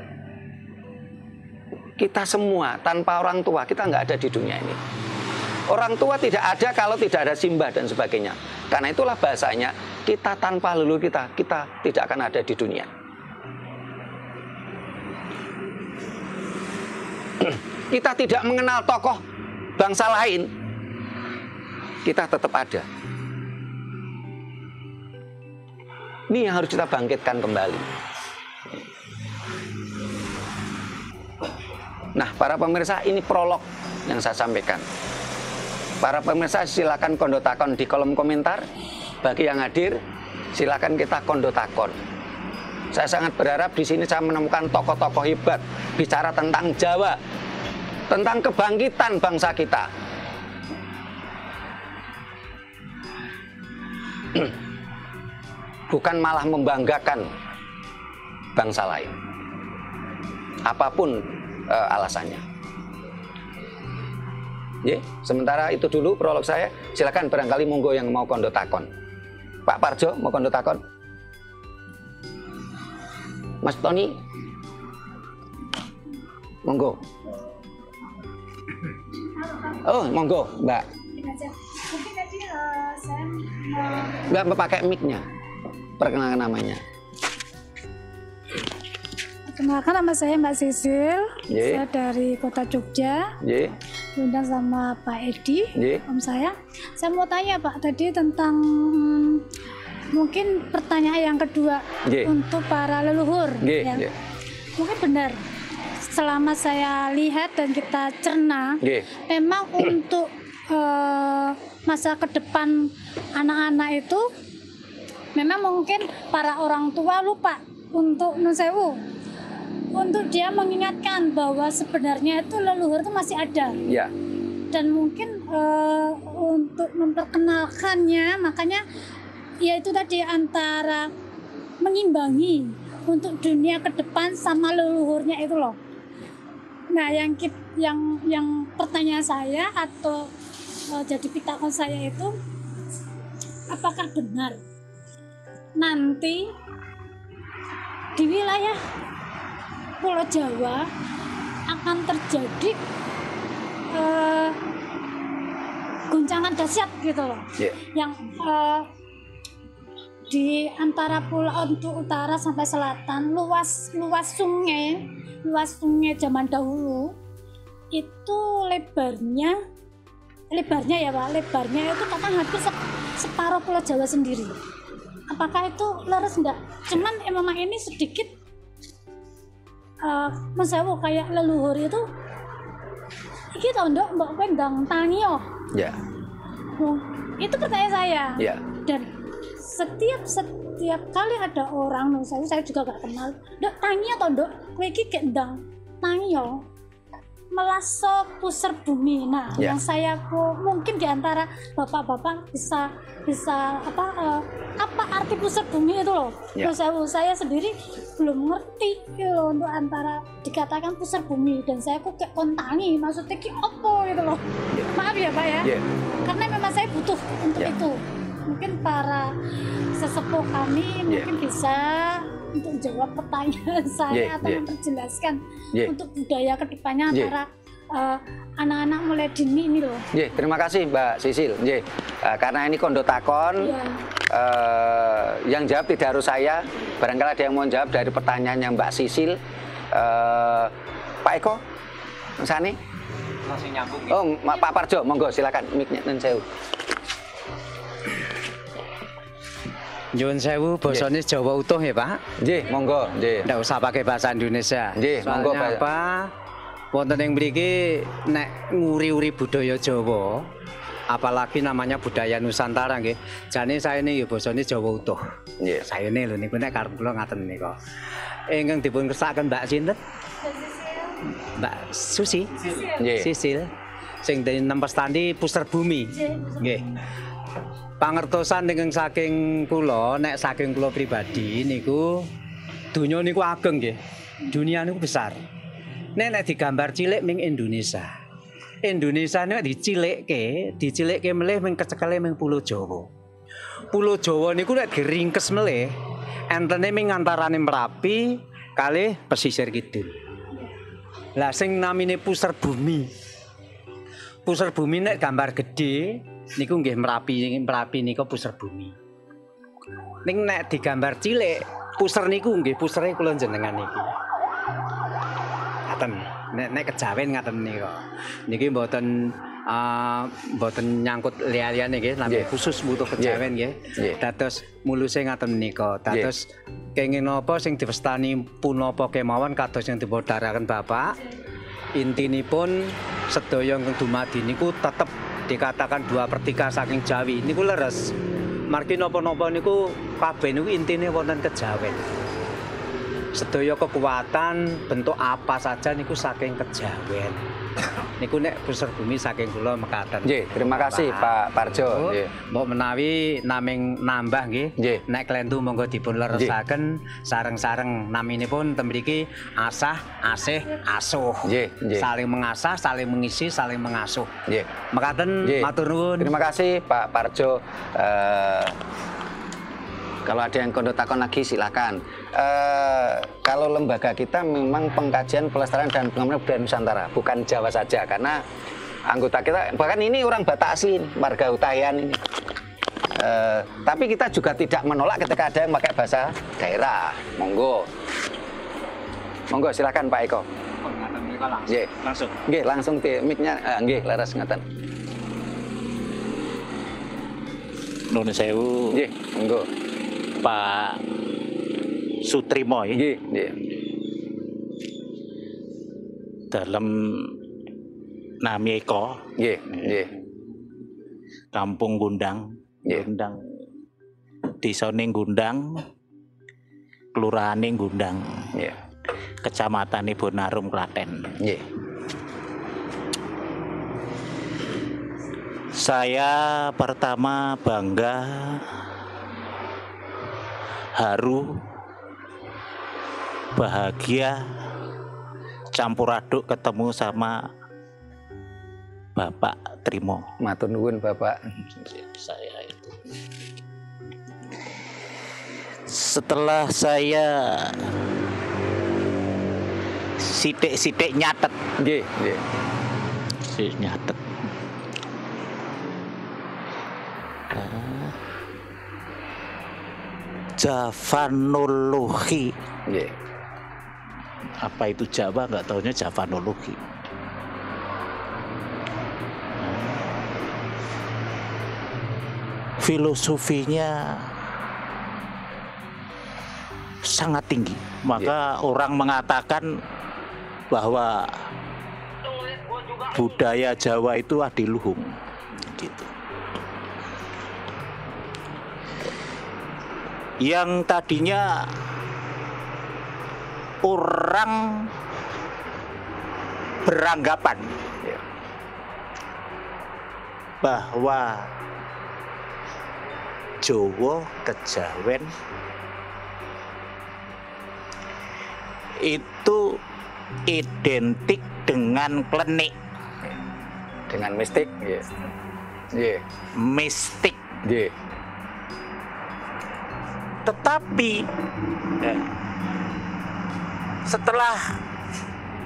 Kita semua tanpa orang tua kita nggak ada di dunia ini. Orang tua tidak ada kalau tidak ada simbah dan sebagainya. Karena itulah bahasanya kita tanpa leluhur kita tidak akan ada di dunia. Kita tidak mengenal tokoh bangsa lain, kita tetap ada. Ini yang harus kita bangkitkan kembali. Nah, para pemirsa, ini prolog yang saya sampaikan. Para pemirsa silakan kondotakon di kolom komentar. Bagi yang hadir, silakan kita kondotakon. Saya sangat berharap di sini saya menemukan tokoh-tokoh hebat bicara tentang Jawa, tentang kebangkitan bangsa kita. Bukan malah membanggakan bangsa lain. Apapun alasannya. Sementara itu dulu prolog saya. Silakan barangkali monggo yang mau kondotakon. Pak Parjo mau kondotakon? Mas Tony? Monggo. Oh, monggo, Mbak. Mungkin tadi saya Mbak pakai mic-nya. Perkenalkan namanya. Perkenalkan, nama saya Mbak Sisil. Ye. Saya dari Kota Jogja. Ye. Diundang sama Pak Edi, Ye. om saya. Saya mau tanya Pak tadi tentang mungkin pertanyaan yang kedua Ye. untuk para leluhur. Ye. Ya. Ye. Mungkin benar. Selama saya lihat dan kita cerna, Ye. memang untuk masa ke depan anak-anak itu Memang mungkin para orang tua lupa untuk nun sewu, untuk dia mengingatkan bahwa sebenarnya itu leluhur itu masih ada. Ya. Dan mungkin untuk memperkenalkannya, makanya ya itu tadi antara mengimbangi untuk dunia ke depan sama leluhurnya itu loh. Nah, yang pertanyaan saya atau jadi pitakon saya itu, apakah benar nanti di wilayah Pulau Jawa akan terjadi guncangan dahsyat gitu loh, yang di antara pulau untuk utara sampai selatan, luas sungai zaman dahulu itu lebarnya ya Pak, lebarnya itu katanya hampir separuh Pulau Jawa sendiri. Apakah itu leres enggak? Cuman memang ini sedikit mensewu kayak leluhur itu iki tau ndok mbok kowe ndang tangi yo. Ya. Itu pertanyaan saya. Ya. Dan setiap kali ada orang saya juga gak kenal, ndok tangi atau ndok kowe iki gek ndang tangi yo. Melaso pusar bumi. Nah, yang saya mungkin diantara bapak-bapak bisa apa arti pusar bumi itu loh. Saya sendiri belum ngerti gitu untuk antara dikatakan pusar bumi dan saya kok kayak kontangi maksudnya ki opo gitu loh. Maaf ya Pak ya. Karena memang saya butuh untuk itu. Mungkin para sesepuh kami mungkin bisa untuk jawab pertanyaan saya atau memperjelaskan untuk budaya kedepannya antara anak-anak mulai dini ini loh. Terima kasih Mbak Sisil. Karena ini kondo takon, yang jawab tidak harus saya. Barangkali ada yang mau jawab dari pertanyaannya Mbak Sisil. Pak Eko, Sani? Langsung nyambung. Oh, Pak Parjo, monggo silakan. Mic-nya nun sewu. Nyuwun sewu, basane Jawa utuh ya Pak? Nggih, monggo. Nggih. Nggak usah pakai bahasa Indonesia. Nggih, monggo Pak. Apa? Wonten ing mriki nek nguri-uri budaya Jawa, apalagi namanya budaya Nusantara nggih. Jane saene ya basane Jawa utuh. Nggih. Saene lho niku nek karep kula ngaten nika. Ingkang dipun kersakaken Mbak sinten? Mbak Susi. Nggih. Sisil. Sing nempestani pusar bumi. Nggih. Pangertosan dengan saking kula, nek saking kula pribadi niku dunia niku ageng nggih. Dunia niku besar. Nek digambar cilik ming Indonesia. Indonesia niku dicilikke melih ming kecekele ming Pulau Jawa. Pulau Jawa niku nek diringkes melih entene ming antarane Merapi kalih pesisir kidul. Lah sing namine pusar bumi. Pusar bumi nek gambar gede niku nggih Merapi niku pusar bumi. Ning nek digambar cilik, pusar niku nggih pusare kula jenengan iki. Ngaten, nek kejawen ngaten nika. Niki mboten nyangkut liya-liyane nggih, namung khusus butuh kejawen nggih. Dados muluse ngaten nika. Dados kenging napa sing diwestani punapa kemawon kados yang dipodharaken Bapak. Intinipun sedaya ingkang dumadi niku tetep dikatakan 2/3 saking Jawi niku leres. Margi napa-napa niku kabeh niku intine wonten kejawen. Sedaya kekuatan bentuk apa saja niku saking kejawen. Niku nek pusar bumi saking kula mekaten. Nggih, terima kasih Pak Parjo. Nggih. Mbok menawi naming nambah nggih. Nek klentu monggo dipun leresaken sareng-sareng naminipun ten mriki asah, asih, asuh. Nggih. Saling mengasah, saling mengisi, saling mengasuh. Nggih. Mekaten matur nuwun. Terima kasih Pak Parjo. Kalau ada yang kondo takon lagi silakan. Kalau lembaga kita memang pengkajian pelestarian dan pengembangan budaya Nusantara, bukan Jawa saja, karena anggota kita bahkan ini orang Batak asli, warga Utayan ini. Tapi kita juga tidak menolak ketika ada yang pakai bahasa daerah. Monggo silakan Pak Eko. Langsung. Nggih, langsung mic-nya nggih leres ngaten. Nuwun sewu. Nggih, monggo. Pak Sutrimo nggih. Dalam nami Eko. Nggih. Kampung Gundang. Nggih. Gundang Desane Gundang, Kelurahane Gundang, Nggih. Kecamatan Bonarum, Klaten. Nggih. Saya pertama bangga, haru, bahagia, campur aduk ketemu sama Bapak Trimo. Matur nuwun Bapak. Saya itu. Setelah saya sidik-sidik nyatet, Nggih, nggih. nyatet. Javanologi. Nggih. Apa itu Jawa? Nggak taunya Javanologi. Filosofinya sangat tinggi. Maka orang mengatakan bahwa budaya Jawa itu adiluhung, gitu. Yang tadinya orang beranggapan bahwa Jawa Kejawen itu identik dengan klenik, Dengan mistik, nggih. Nggih. mistik. Nggih. Tetapi setelah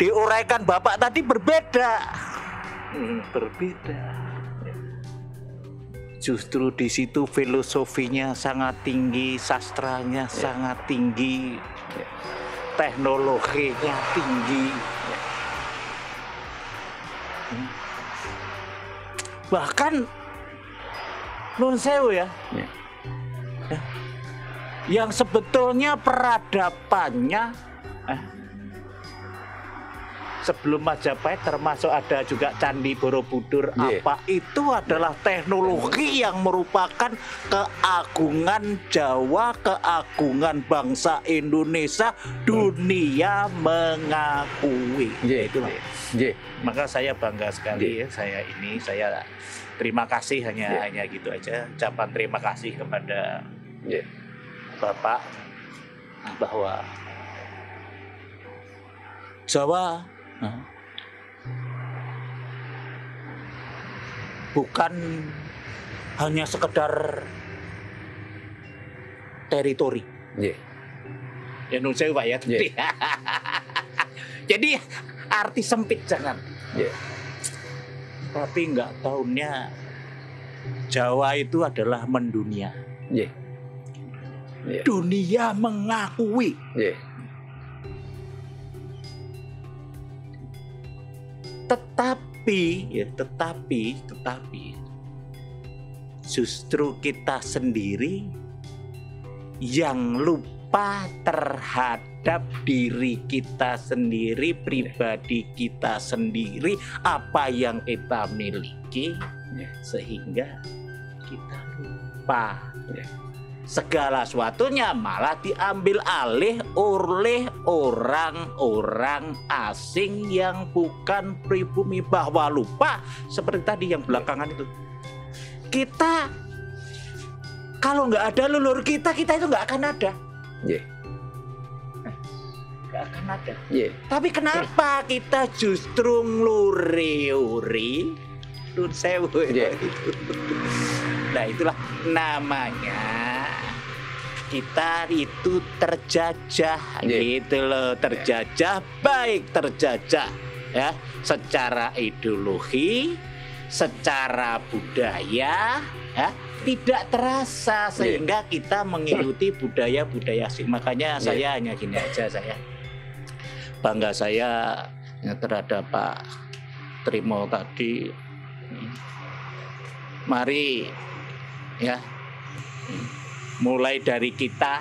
diuraikan Bapak tadi berbeda. Berbeda. Justru di situ filosofinya sangat tinggi, sastranya sangat tinggi, teknologinya tinggi. Bahkan nun sewu ya. Yang sebetulnya peradabannya sebelum Majapahit termasuk ada juga Candi Borobudur, apa itu adalah teknologi yang merupakan keagungan Jawa, keagungan bangsa Indonesia, dunia mengakui. Itu maka saya bangga sekali ya, saya terima kasih hanya gitu aja, ucapan terima kasih kepada Bapak bahwa Jawa bukan hanya sekedar teritori. Ya nun sewu Pak ya. Jadi arti sempit jangan. Tapi enggak tahunya Jawa itu adalah mendunia. Dunia mengakui. Tetapi justru kita sendiri yang lupa terhadap diri kita sendiri, pribadi kita sendiri, apa yang kita miliki, sehingga kita lupa. Segala sesuatunya malah diambil alih oleh orang-orang asing yang bukan pribumi, bahwa lupa seperti tadi yang belakangan itu. Kita kalau nggak ada leluhur kita itu nggak akan ada. Nggak akan ada. Tapi kenapa kita justru ngluri-uri? Nun sewu. Nah itulah namanya kita itu terjajah, gitu loh, terjajah, baik terjajah ya secara ideologi, secara budaya, ya tidak terasa sehingga kita mengikuti budaya-budaya asing. Makanya saya hanya gini aja, saya bangga saya terhadap Pak Trimo tadi. Mari ya, mulai dari kita,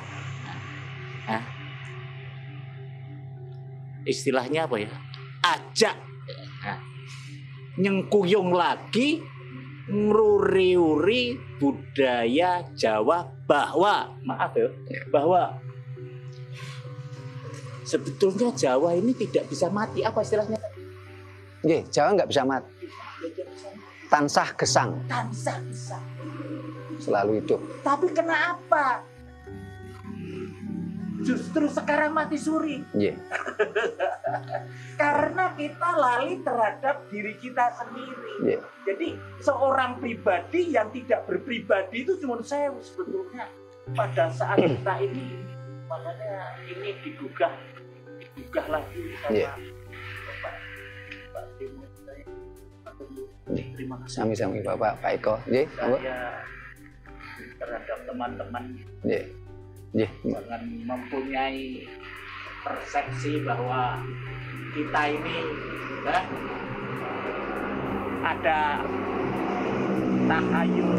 istilahnya apa ya, ajak nyengkuyung lagi ngruri-uri budaya Jawa bahwa, maaf ya, bahwa sebetulnya Jawa ini tidak bisa mati. Apa istilahnya? Nggih, Jawa nggak bisa mati. Tansah gesang. Tansah gesang. Selalu hidup. Tapi kenapa justru sekarang mati suri? Nggih. Karena kita lali terhadap diri kita sendiri. Nggih. Jadi seorang pribadi yang tidak berpribadi itu cuma saya sebetulnya pada saat kita ini, makanya ini digugah lagi sama Pak Timo. Terima kasih. Sami-sami Bapak Pak Eko. Nggih, Saya terhadap teman-teman nggih. Nggih. jangan mempunyai persepsi bahwa kita ini ada tahayul.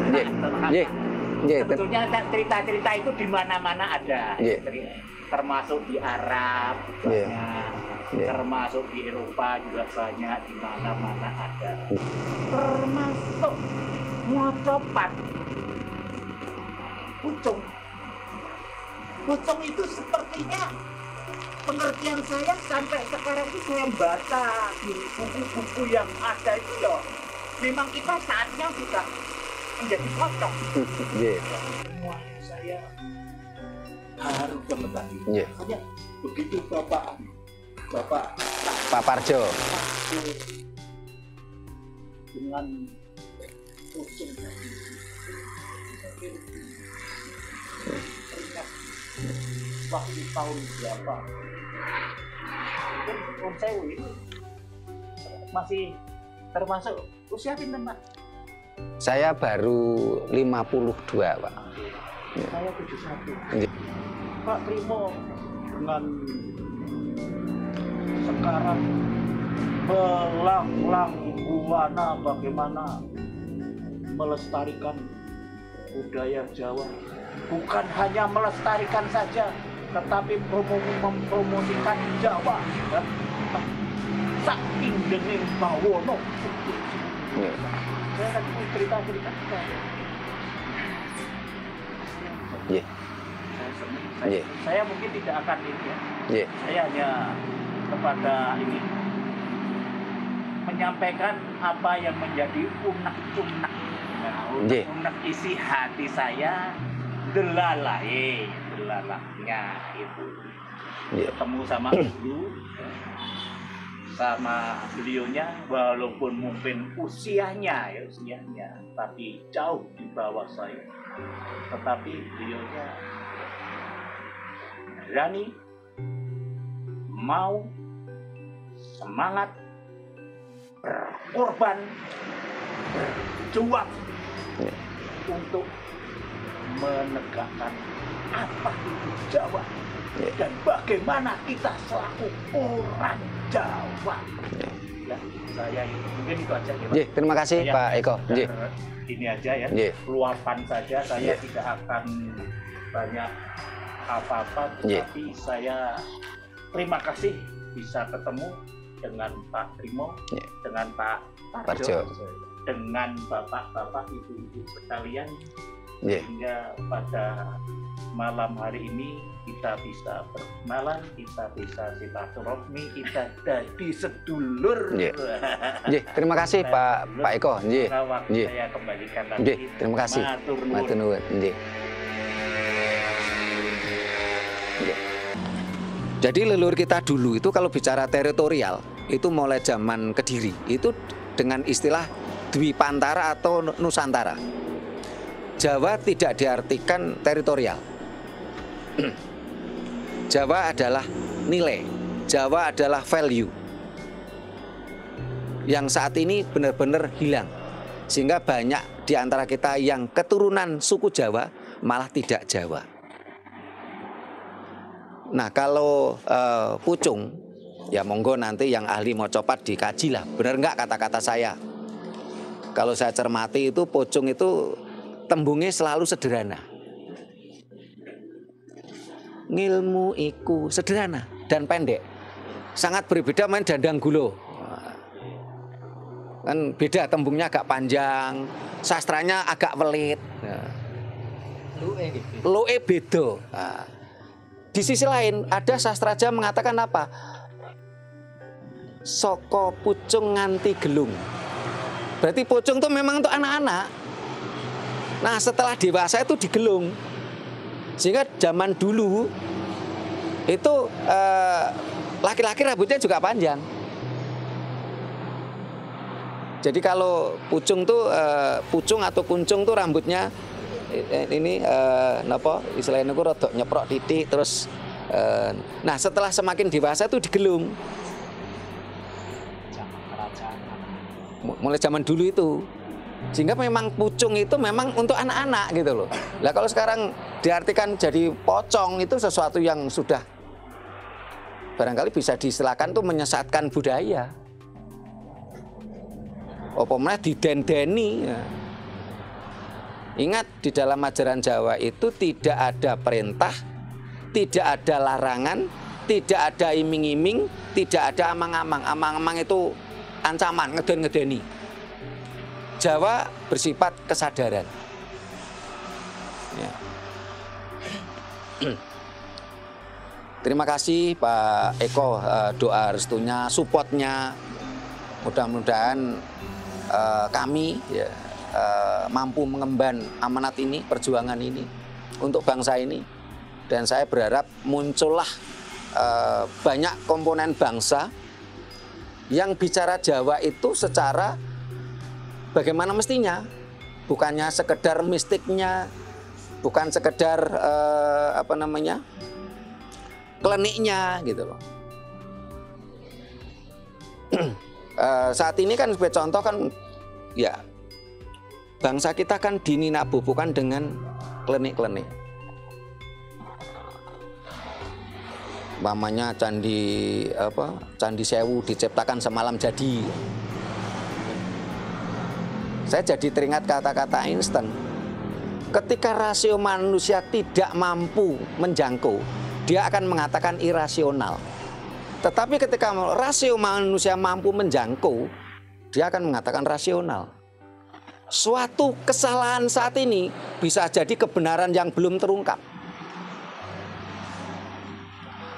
Nggih. Nggih. Nggih. Sebetulnya cerita-cerita itu di mana-mana ada. Nggih. Termasuk di Arab Nggih. banyak, Nggih. termasuk di Eropa juga banyak, di mana-mana ada. Termasuk mocopat. Pucung. Pucung itu sepertinya pengertian saya sampai sekarang itu saya baca di buku-buku yang ada itu loh. Memang kita saatnya sudah menjadi pocong. Nggih. Semua saya harus mengetahui. Nggih. Makanya begitu Bapak Pak Parjo. dengan pucung tadi. Waktu tahun berapa? Om Sewu itu masih termasuk usia pinten, Pak? Saya baru 52, Pak. Saya 71. Nggih. Pak Primo dengan sekarang belang-lang buana bagaimana melestarikan budaya Jawa. Bukan hanya melestarikan saja, tetapi mempromosikan Jawa. Ya. Saking dening bawono. Nggih. Saya akan cerita-cerita. Nggih. Nggih. Saya mungkin tidak akan ini ya. Nggih. Saya hanya kepada ini menyampaikan apa yang menjadi unek-unek. Nah, Nggih. unek-unek isi hati saya, delalahnya itu. Nggih. Ketemu sama guru, sama beliaunya, walaupun mungkin usianya, tapi jauh di bawah saya. Tetapi beliaunya berani, mau, semangat, berkorban, berjuang untuk menegakkan apa itu Jawa dan bagaimana kita selaku orang Jawa. Ya, saya mungkin itu aja ya, Pak. Nggih, terima kasih Saya Pak Eko. Nggih. Ini aja ya, Nggih. luapan saja. Saya Nggih. tidak akan banyak apa-apa, Nggih. tapi saya terima kasih bisa ketemu dengan Pak Primo, Nggih. dengan Pak Parjo. dengan bapak-bapak, ibu-ibu sekalian, Nggih. sehingga pada malam hari ini kita bisa berkenalan, kita bisa silaturahmi, kita jadi sedulur. Nggih. Nggih, terima kasih Pak Eko. Nggih. Nah, waktu Nggih. saya kembalikan lagi. Nggih, terima kasih. Matur nuwun. Matur nuwun. Nggih. Nggih. Jadi leluhur kita dulu itu kalau bicara teritorial itu mulai zaman Kediri itu dengan istilah Dwipantara atau Nusantara. Jawa tidak diartikan teritorial. Jawa adalah nilai, Jawa adalah value yang saat ini benar-benar hilang. Sehingga banyak di antara kita yang keturunan suku Jawa malah tidak Jawa. Nah kalau pucung, ya monggo nanti yang ahli mocopat dikaji lah. Benar nggak kata-kata saya? Kalau saya cermati itu pucung itu tembungnya selalu sederhana. Ngilmu iku sederhana dan pendek. Sangat berbeda main dandang gulo. Kan beda, tembungnya agak panjang, sastranya agak welit. Ya. Lu'e beda. Nah, di sisi lain ada sastraja mengatakan apa? Soko pucung nganti gelung. Berarti pucung itu memang untuk anak-anak. Nah setelah dewasa itu digelung. Sehingga zaman dulu itu laki-laki rambutnya juga panjang. Jadi kalau pucung tuh pucung atau kuncung tuh rambutnya ini napa istilahnya itu rodok nyeprok titik terus nah setelah semakin dewasa itu digelung. Mulai zaman dulu itu. Sehingga memang pucung itu memang untuk anak-anak gitu loh. Lah kalau sekarang diartikan jadi pocong itu sesuatu yang sudah barangkali bisa diistilahkan tuh menyesatkan budaya. Apa meneh didendeni. Ya. Ingat di dalam ajaran Jawa itu tidak ada perintah, tidak ada larangan, tidak ada iming-iming, tidak ada amang-amang. Amang-amang itu ancaman, ngeden-ngedeni. Jawa bersifat kesadaran. Ya. Terima kasih Pak Eko doa restunya, supportnya. Mudah-mudahan kami ya, mampu mengemban amanat ini, perjuangan ini untuk bangsa ini. Dan saya berharap muncullah banyak komponen bangsa yang bicara Jawa itu secara bagaimana mestinya, bukannya sekedar mistiknya, bukan sekedar apa namanya kliniknya gitu loh. Saat ini kan sebagai contoh kan ya bangsa kita kan dininabobokan dengan klinik-klinik. Mamanya Candi Sewu diciptakan semalam jadi. Saya jadi teringat kata-kata Einstein. Ketika rasio manusia tidak mampu menjangkau, dia akan mengatakan irasional. Tetapi ketika rasio manusia mampu menjangkau, dia akan mengatakan rasional. Suatu kesalahan saat ini bisa jadi kebenaran yang belum terungkap.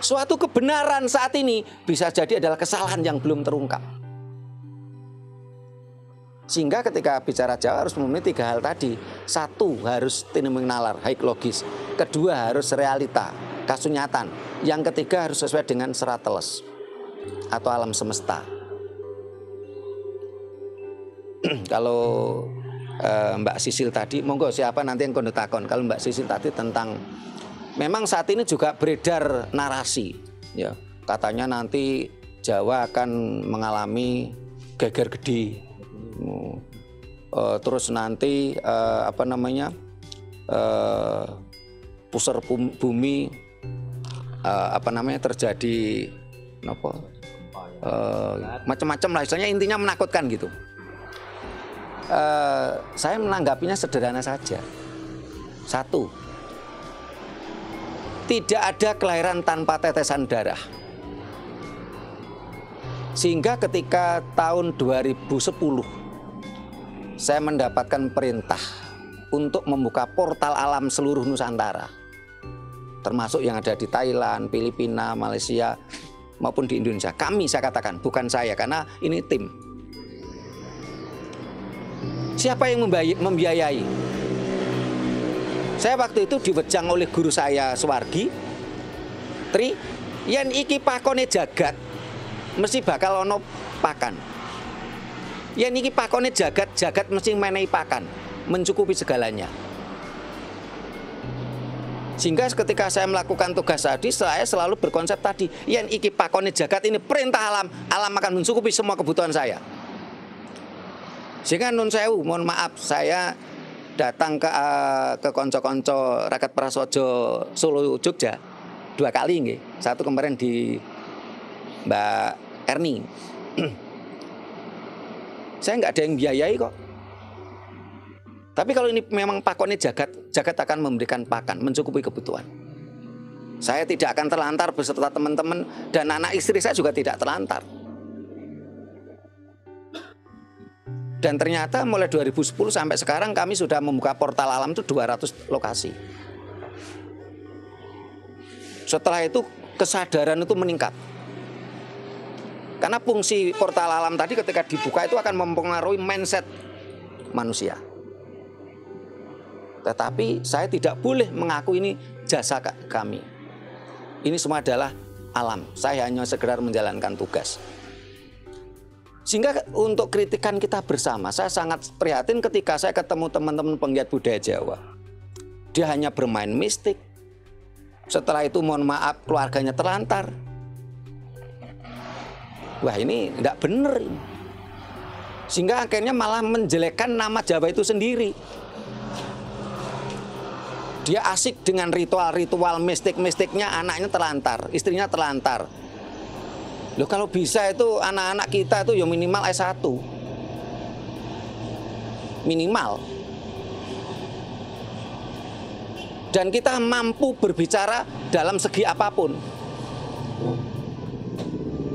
Suatu kebenaran saat ini bisa jadi adalah kesalahan yang belum terungkap. Sehingga ketika bicara Jawa harus memenuhi 3 hal tadi. 1 harus tiniming nalar, haik logis. 2 harus realita, kasunyatan. Yang 3 harus sesuai dengan serat teles atau alam semesta. Kalau Mbak Sisil tadi, monggo siapa nanti yang kondotakon. Kalau Mbak Sisil tadi tentang memang saat ini juga beredar narasi, ya katanya nanti Jawa akan mengalami geger gede, terus nanti apa namanya pusar bumi apa namanya terjadi apa macam-macam lah, istilahnya intinya menakutkan gitu. Saya menanggapinya sederhana saja. 1. Tidak ada kelahiran tanpa tetesan darah. Sehingga ketika tahun 2010 saya mendapatkan perintah untuk membuka portal alam seluruh Nusantara. Termasuk yang ada di Thailand, Filipina, Malaysia maupun di Indonesia. Kami saya katakan, bukan saya karena ini tim. Siapa yang membiayai? Saya waktu itu diwejang oleh guru saya Suwargi, Tri, yen iki pakone jagat, mesti bakal ono pakan. Yen iki pakone jagat, jagat mesti menehi pakan, mencukupi segalanya. Sehingga ketika saya melakukan tugas tadi, saya selalu berkonsep tadi, yen iki pakone jagat, ini perintah alam, alam akan mencukupi semua kebutuhan saya. Sehingga nun sewu, mohon maaf, saya datang ke konco-konco rakyat prasojo Solo Jogja 2 kali nggih. 1 kemarin di Mbak Erni. Saya nggak ada yang biayai kok. Tapi kalau ini memang pakonnya jagat, jagat akan memberikan pakan, mencukupi kebutuhan. Saya tidak akan terlantar beserta teman-teman dan anak istri saya juga tidak terlantar. Dan ternyata mulai 2010 sampai sekarang kami sudah membuka portal alam itu 200 lokasi. Setelah itu kesadaran itu meningkat. Karena fungsi portal alam tadi ketika dibuka itu akan mempengaruhi mindset manusia. Tetapi saya tidak boleh mengaku ini jasa kami. Ini semua adalah alam. Saya hanya sekedar menjalankan tugas. Sehingga untuk kritikan kita bersama, saya sangat prihatin ketika saya ketemu teman-teman penggiat budaya Jawa. Dia hanya bermain mistik. Setelah itu mohon maaf keluarganya terlantar. Wah, ini tidak benar. Sehingga akhirnya malah menjelekkan nama Jawa itu sendiri. Dia asik dengan ritual-ritual mistik-mistiknya, anaknya terlantar, istrinya terlantar. Loh, kalau bisa itu anak-anak kita itu ya minimal S1. Minimal. Dan kita mampu berbicara dalam segi apapun.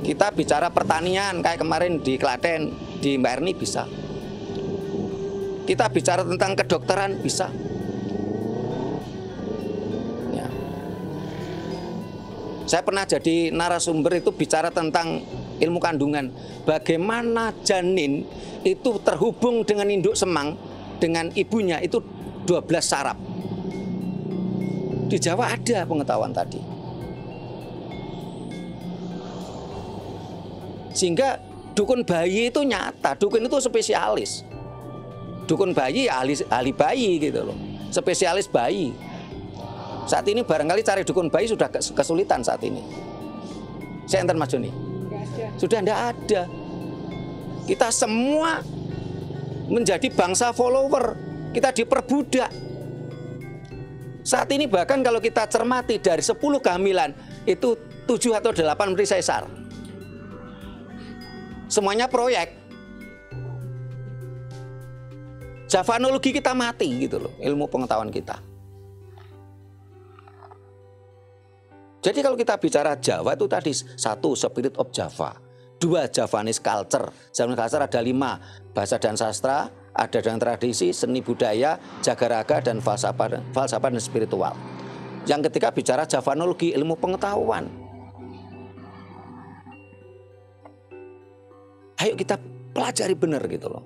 Kita bicara pertanian kayak kemarin di Klaten, di Mbak Erni bisa. Kita bicara tentang kedokteran bisa. Saya pernah jadi narasumber itu bicara tentang ilmu kandungan. Bagaimana janin itu terhubung dengan induk semang, dengan ibunya itu 12 saraf. Di Jawa ada pengetahuan tadi. Sehingga dukun bayi itu nyata, dukun itu spesialis. Dukun bayi ya ahli bayi gitu loh, spesialis bayi. Saat ini barangkali cari dukun bayi sudah kesulitan saat ini. Saya enter Mas Joni. Sudah tidak ada. Kita semua menjadi bangsa follower. Kita diperbudak. Saat ini bahkan kalau kita cermati dari 10 kehamilan itu 7 atau 8 menteri sesar. Semuanya proyek. Javanologi kita mati gitu loh, ilmu pengetahuan kita. Jadi kalau kita bicara Jawa itu tadi 1 spirit of Java, 2 Javanese culture. Javanese culture ada 5, bahasa dan sastra, ada dan tradisi, seni budaya, jagaraga dan falsafah dan spiritual. Yang ketiga bicara Javanologi, ilmu pengetahuan. Ayo kita pelajari benar gitu loh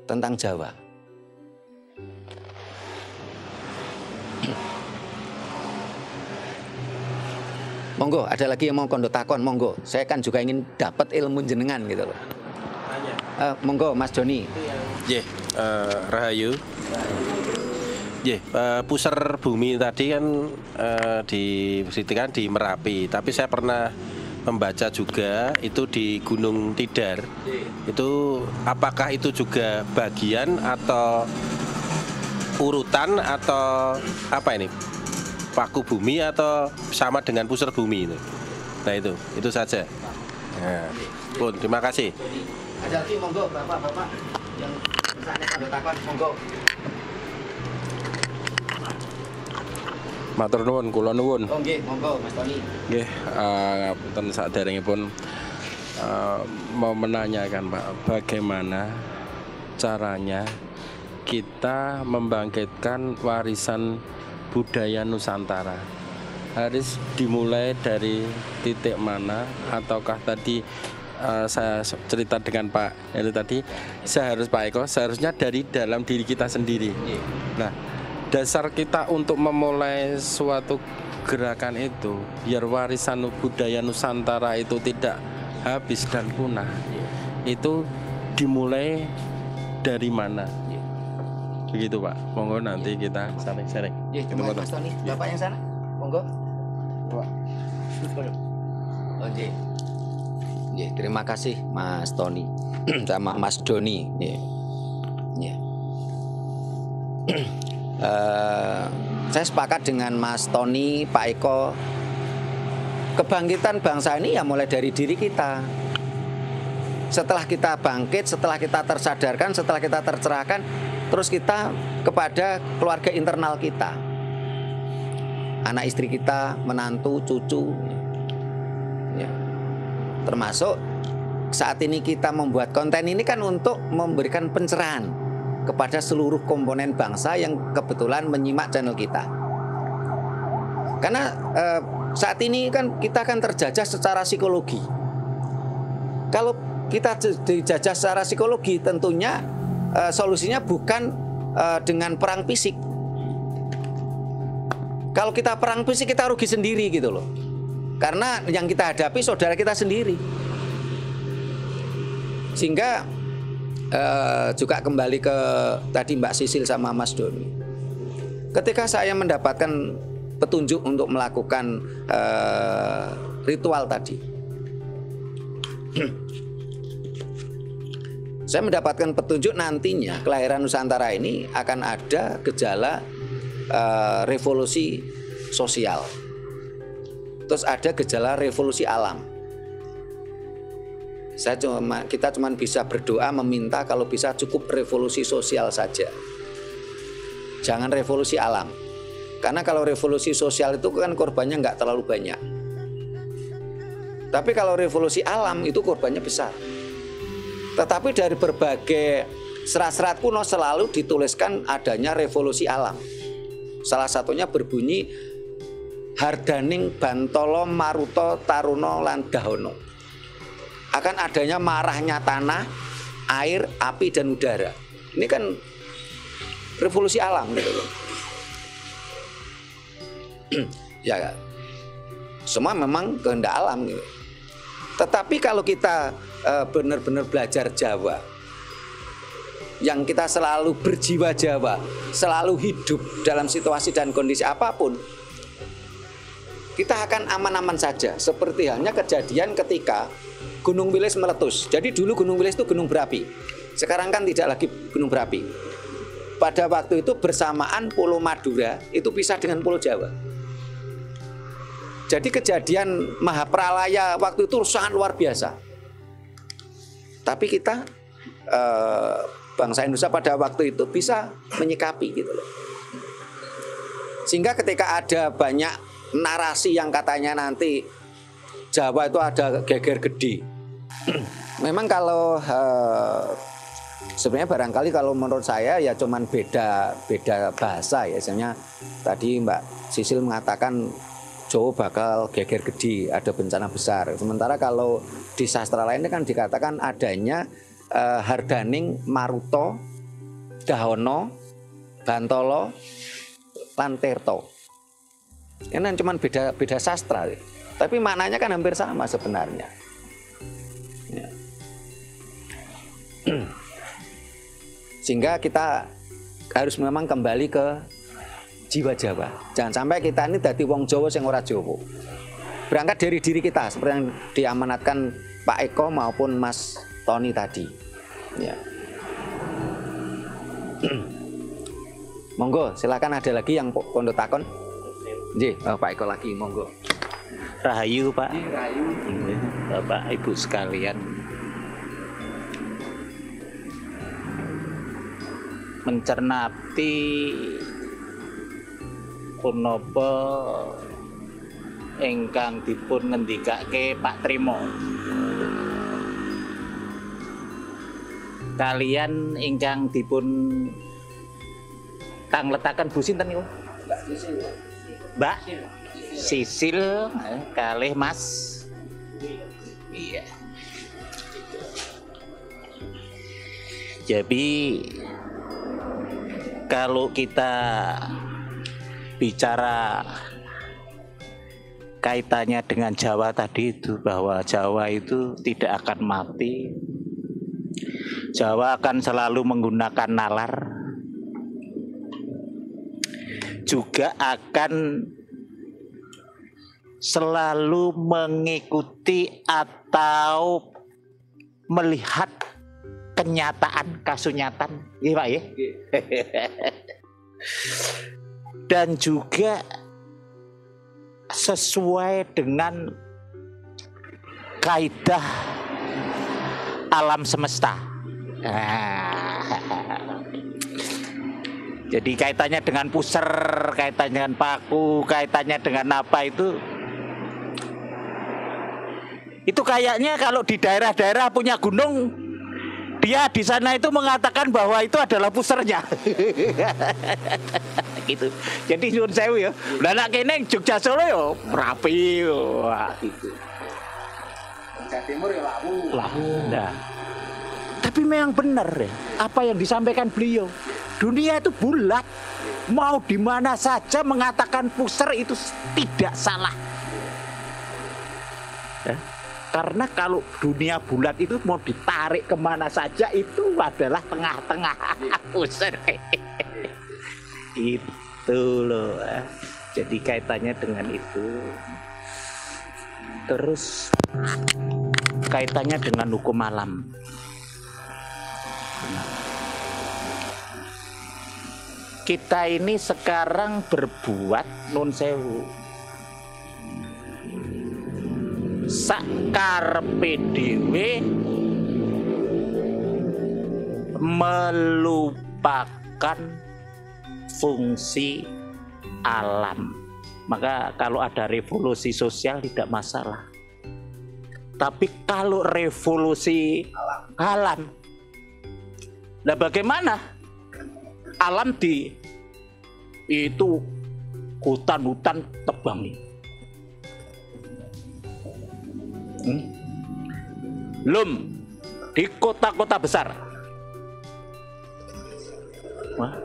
tentang Jawa. Monggo, ada lagi yang mau kondo takon, monggo. Saya kan juga ingin dapat ilmu jenengan gitu loh. Monggo, Mas Joni. Rahayu. Pusar bumi tadi kan diceritakan di Merapi, tapi saya pernah membaca juga itu di Gunung Tidar. Itu apakah itu juga bagian atau urutan atau apa ini? Paku bumi atau sama dengan pusar bumi itu. Nah itu saja. Nah, pun terima kasih. Ada lagi monggo bapak-bapak yang misalnya ada takon monggo. Matur nuwun, kula nuwun. Oh nggih, monggo Mas Tony. Nggih, ngapunten saderengipun mau menanyakan Pak, bagaimana caranya kita membangkitkan warisan budaya Nusantara? Harus dimulai dari titik mana, ataukah tadi saya cerita dengan Pak Eko tadi, seharusnya dari dalam diri kita sendiri. Nah, dasar kita untuk memulai suatu gerakan itu biar warisan budaya Nusantara itu tidak habis dan punah, itu dimulai dari mana? Begitu Pak, monggo nanti kita sharing-sharing. Cuma Mas Tony, Bapak yang sana, monggo. Oh, terima kasih Mas Tony sama Mas Doni. Saya sepakat dengan Mas Tony, Pak Eko. Kebangkitan bangsa ini ya mulai dari diri kita. Setelah kita bangkit, setelah kita tersadarkan, setelah kita tercerahkan, terus kita kepada keluarga internal kita, anak istri kita, menantu, cucu, ya. Termasuk saat ini kita membuat konten ini kan untuk memberikan pencerahan kepada seluruh komponen bangsa yang kebetulan menyimak channel kita. Karena saat ini kan kita akan terjajah secara psikologi. Kalau kita dijajah secara psikologi, tentunya solusinya bukan dengan perang fisik. Kalau kita perang fisik, kita rugi sendiri gitu loh. Karena yang kita hadapi saudara kita sendiri. Sehingga juga kembali ke tadi Mbak Sisil sama Mas Doni. Ketika saya mendapatkan petunjuk untuk melakukan ritual tadi, saya mendapatkan petunjuk nantinya kelahiran Nusantara ini akan ada gejala revolusi sosial. Terus ada gejala revolusi alam. Kita cuma bisa berdoa meminta kalau bisa cukup revolusi sosial saja. Jangan revolusi alam. Karena kalau revolusi sosial itu kan korbannya nggak terlalu banyak. Tapi kalau revolusi alam itu korbannya besar. Tetapi dari berbagai serat-serat kuno selalu dituliskan adanya revolusi alam. Salah satunya berbunyi Hardaning Bantolo Maruto Taruno lan Dahono. Akan adanya marahnya tanah, air, api, dan udara. Ini kan revolusi alam gitu loh. Ya, semua memang kehendak alam gitu. Tetapi kalau kita benar-benar belajar Jawa, yang kita selalu berjiwa Jawa, selalu hidup dalam situasi dan kondisi apapun, kita akan aman-aman saja. Seperti halnya kejadian ketika Gunung Wilis meletus. Jadi dulu Gunung Wilis itu gunung berapi. Sekarang kan tidak lagi gunung berapi. Pada waktu itu bersamaan Pulau Madura itu pisah dengan Pulau Jawa. Jadi kejadian Mahapralaya waktu itu sangat luar biasa. Tapi kita bangsa Indonesia pada waktu itu bisa menyikapi gitu loh. Sehingga ketika ada banyak narasi yang katanya nanti Jawa itu ada geger gede. Memang kalau sebenarnya barangkali kalau menurut saya ya cuman beda bahasa ya. Misalnya tadi Mbak Sisil mengatakan Jawa bakal geger gede, ada bencana besar. Sementara kalau di sastra lainnya kan dikatakan adanya Hardaning Maruto Dahono Bantolo lan Tirto. Ini kan cuman beda sastra. Tapi maknanya kan hampir sama sebenarnya. Ya. Sehingga kita harus memang kembali ke jiwa Jawa. Jangan sampai kita ini dadi wong Jawa sing ora Jawa. Berangkat dari diri kita seperti yang diamanatkan Pak Eko maupun Mas Tony tadi. Ya. Monggo, silakan ada lagi yang kondo takon. Nggih, Pak Eko lagi, monggo. Rahayu Pak. Rahayu. Bapak Ibu sekalian, mencermati punapa ingkang dipun ngendikake Pak Trimo kalian ingkang dipun tangletaken Bu sinten niku? Mbak Sisil kalih Mas. Iya. Jadi kalau kita bicara kaitannya dengan Jawa tadi itu, bahwa Jawa itu tidak akan mati, Jawa akan selalu menggunakan nalar, juga akan selalu mengikuti atau melihat kenyataan, kasunyatan, iya Pak ya. Dan juga sesuai dengan kaidah alam semesta. Jadi kaitannya dengan puser, kaitannya dengan paku, kaitannya dengan apa itu Itu kayaknya kalau di daerah-daerah punya gunung, dia di sana itu mengatakan bahwa itu adalah pusernya. Gitu. Jadi nyuwun sewu ya. Lah nek kene Jogja Solo ya rapi. Wah, gitu. Jawa Timur ya lawu. Nah. Tapi memang benar ya, apa yang disampaikan beliau. Dunia itu bulat. Mau di mana saja mengatakan puser itu tidak salah. Ya. Karena kalau dunia bulat itu mau ditarik kemana saja itu adalah tengah-tengah pusar. Itu loh. Jadi kaitannya dengan itu. Terus kaitannya dengan hukum alam. Kita ini sekarang berbuat nun sewu. Sakarepe dhewe melupakan fungsi alam. Maka kalau ada revolusi sosial tidak masalah. Tapi kalau revolusi alam, nah bagaimana? Alam itu hutan-hutan tebangi. Belum di kota-kota besar. Wah,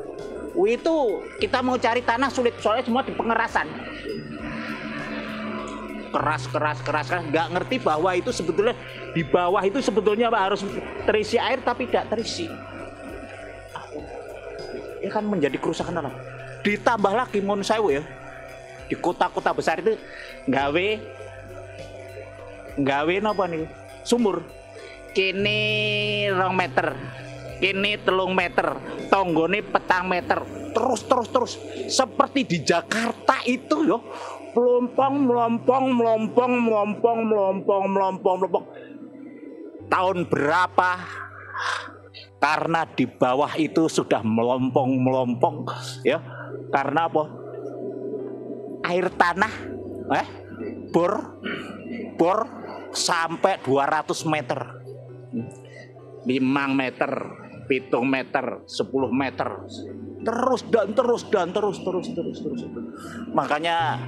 itu kita mau cari tanah sulit soalnya semua di pengerasan. Keras, nggak ngerti bahwa itu sebetulnya di bawah itu sebetulnya harus terisi air tapi tidak terisi. Ya kan menjadi kerusakan alam. Ditambah lagi mon sewu ya, di kota-kota besar itu gawe napa nih sumur kene 2 meter, kene 3 meter, tonggone 4 meter, terus seperti di Jakarta itu yo, melompong. Tahun berapa? Karena di bawah itu sudah melompong ya. Karena apa? Air tanah bor sampai 200 meter. 5 meter, 7 meter, 10 meter. Terus. Makanya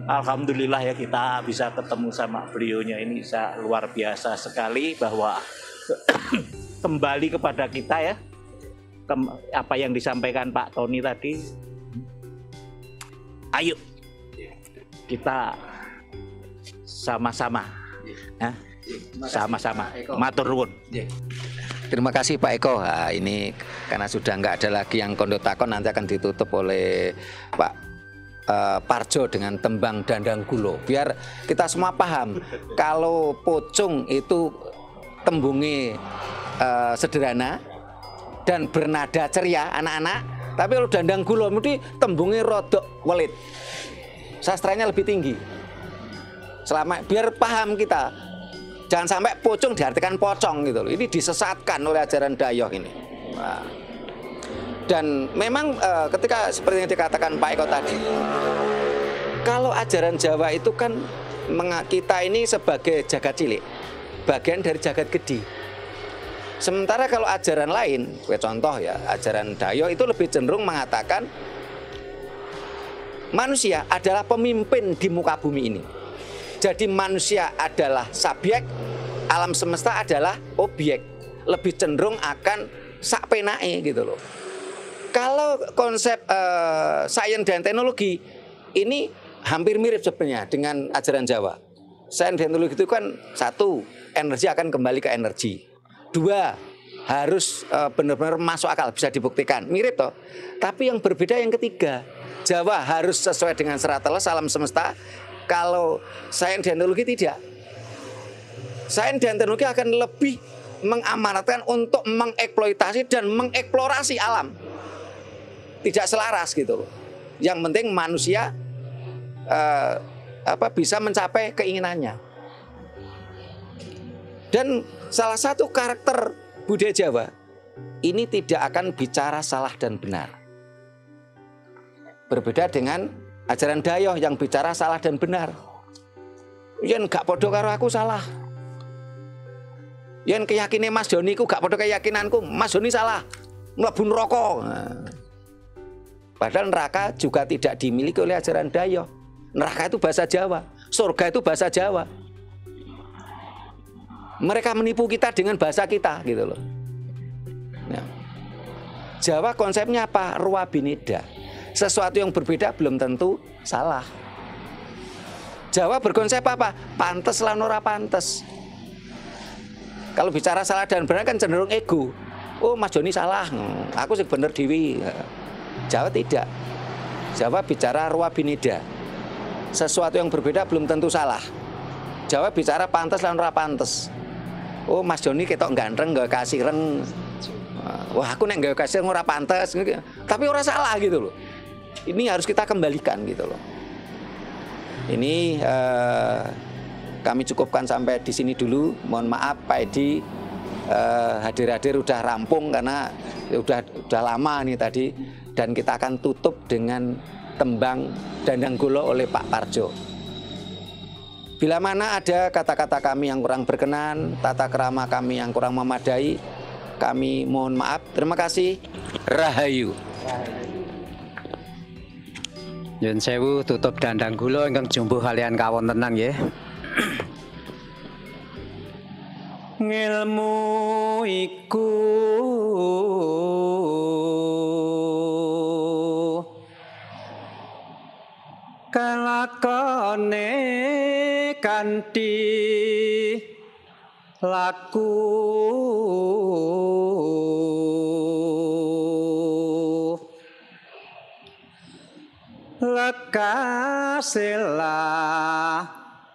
alhamdulillah ya kita bisa ketemu sama beliaunya ini luar biasa sekali bahwa kembali kepada kita ya. Apa yang disampaikan Pak Tony tadi. Ayo kita sama-sama matur nuwun. Terima kasih Pak Eko. Nah, ini karena sudah nggak ada lagi yang kondo takon, nanti akan ditutup oleh Pak Parjo dengan tembang Dandang Gulo. Biar kita semua paham kalau pocung itu tembungnya sederhana dan bernada ceria anak-anak, tapi kalau Dandang Gulo mesti tembungnya rodok welit, sastranya lebih tinggi. Biar paham kita, jangan sampai pocong diartikan pocong gitu loh. Ini disesatkan oleh ajaran Dayoh ini. Nah, dan memang ketika seperti yang dikatakan Pak Eko tadi, kalau ajaran Jawa itu kan kita ini sebagai jagat cilik, bagian dari jagat gede. Sementara kalau ajaran lain, contoh ya, ajaran Dayoh itu lebih cenderung mengatakan manusia adalah pemimpin di muka bumi ini. Jadi manusia adalah subjek, alam semesta adalah objek. Lebih cenderung akan sak penae gitu loh. Kalau konsep sains dan teknologi ini hampir mirip sebenarnya dengan ajaran Jawa. Sains dan teknologi itu kan 1, energi akan kembali ke energi. 2, harus benar-benar masuk akal, bisa dibuktikan. Mirip toh. Tapi yang berbeda yang ketiga, Jawa harus sesuai dengan serateles alam semesta. Kalau sains dan teknologi tidak. Sains dan teknologi akan lebih mengamanatkan untuk mengeksploitasi dan mengeksplorasi alam. Tidak selaras gitu loh. Yang penting manusia bisa mencapai keinginannya. Dan salah satu karakter budaya Jawa ini tidak akan bicara salah dan benar. Berbeda dengan ajaran Dayoh yang bicara salah dan benar. Yen gak podo karo aku salah. Yen keyakine Mas Joni ku gak padha keyakinanku, Mas Joni salah. Mlebu neraka. Nah. Padahal neraka juga tidak dimiliki oleh ajaran Dayo. Neraka itu bahasa Jawa, surga itu bahasa Jawa. Mereka menipu kita dengan bahasa kita gitu loh. Nah. Jawa konsepnya apa? Ruwa bineda. Sesuatu yang berbeda belum tentu salah. Jawa berkonsep apa? Pantes lan ora pantes. Kalau bicara salah dan benar kan cenderung ego. Oh Mas Joni salah, aku sih bener dewi. Jawa tidak. Jawa bicara ruwa bineda. Sesuatu yang berbeda belum tentu salah. Jawa bicara pantes lan ora pantes. Oh Mas Joni ketok ganteng gak kasih reng. Wah aku nek gak kasih reng ora pantes. Tapi ora salah gitu loh. Ini harus kita kembalikan gitu loh. Ini kami cukupkan sampai di sini dulu. Mohon maaf Pak Edi hadir-hadir udah rampung karena udah lama nih tadi, dan kita akan tutup dengan tembang Dandang Gulo oleh Pak Parjo. Bila mana ada kata-kata kami yang kurang berkenan, tata krama kami yang kurang memadai, kami mohon maaf. Terima kasih. Rahayu. Nyuwun sewu tutup Dandang Gulo ingkang jumbuh kalian kawontenan nggih. Ngilmu iku kalakone kanthi laku lekasela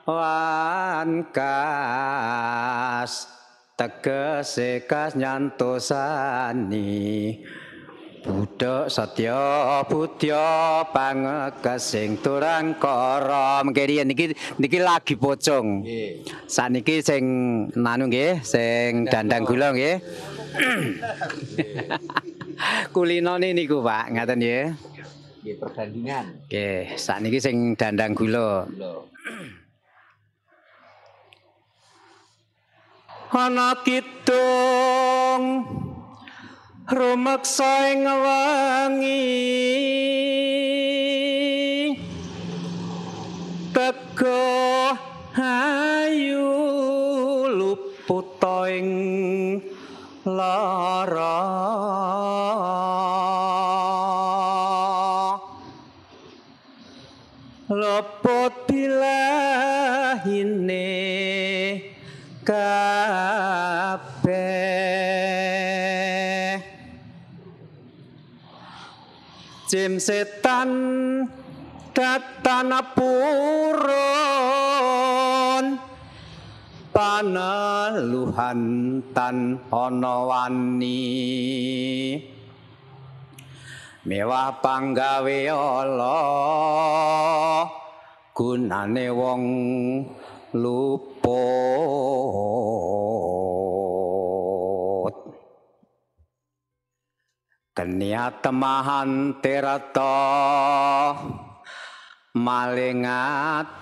wan kas tegese kas nyantosani Buddha Satya Buddha pangekesing turangkara. Mengki niki lagi pocong. Saniki sing nanu nggih, sing Dandang Gulo nggih. Kulinane niku Pak, ngaten nggih. Nggih perbandingan. Nggih, sakniki sing Dandang Gulo. Ana kidung rumeksa ing wengi teka ayu luput ing lara luput bilahine kabeh jim setan datana purun paneluhan tan ana wani mewah panggawe Allah gunane wong luput keniatemahan terata maling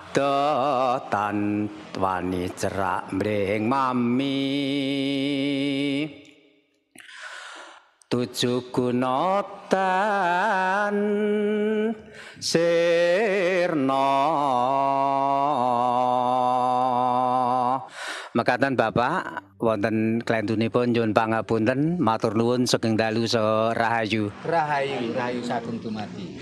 adotan wani cerak mring mami tujuh gunotan sirna mekaten Bapak wonten klentunipun nyuwun pangapunten matur nuwun saking dalu saha rahayu Rahayu, rahayu sagung dumadi.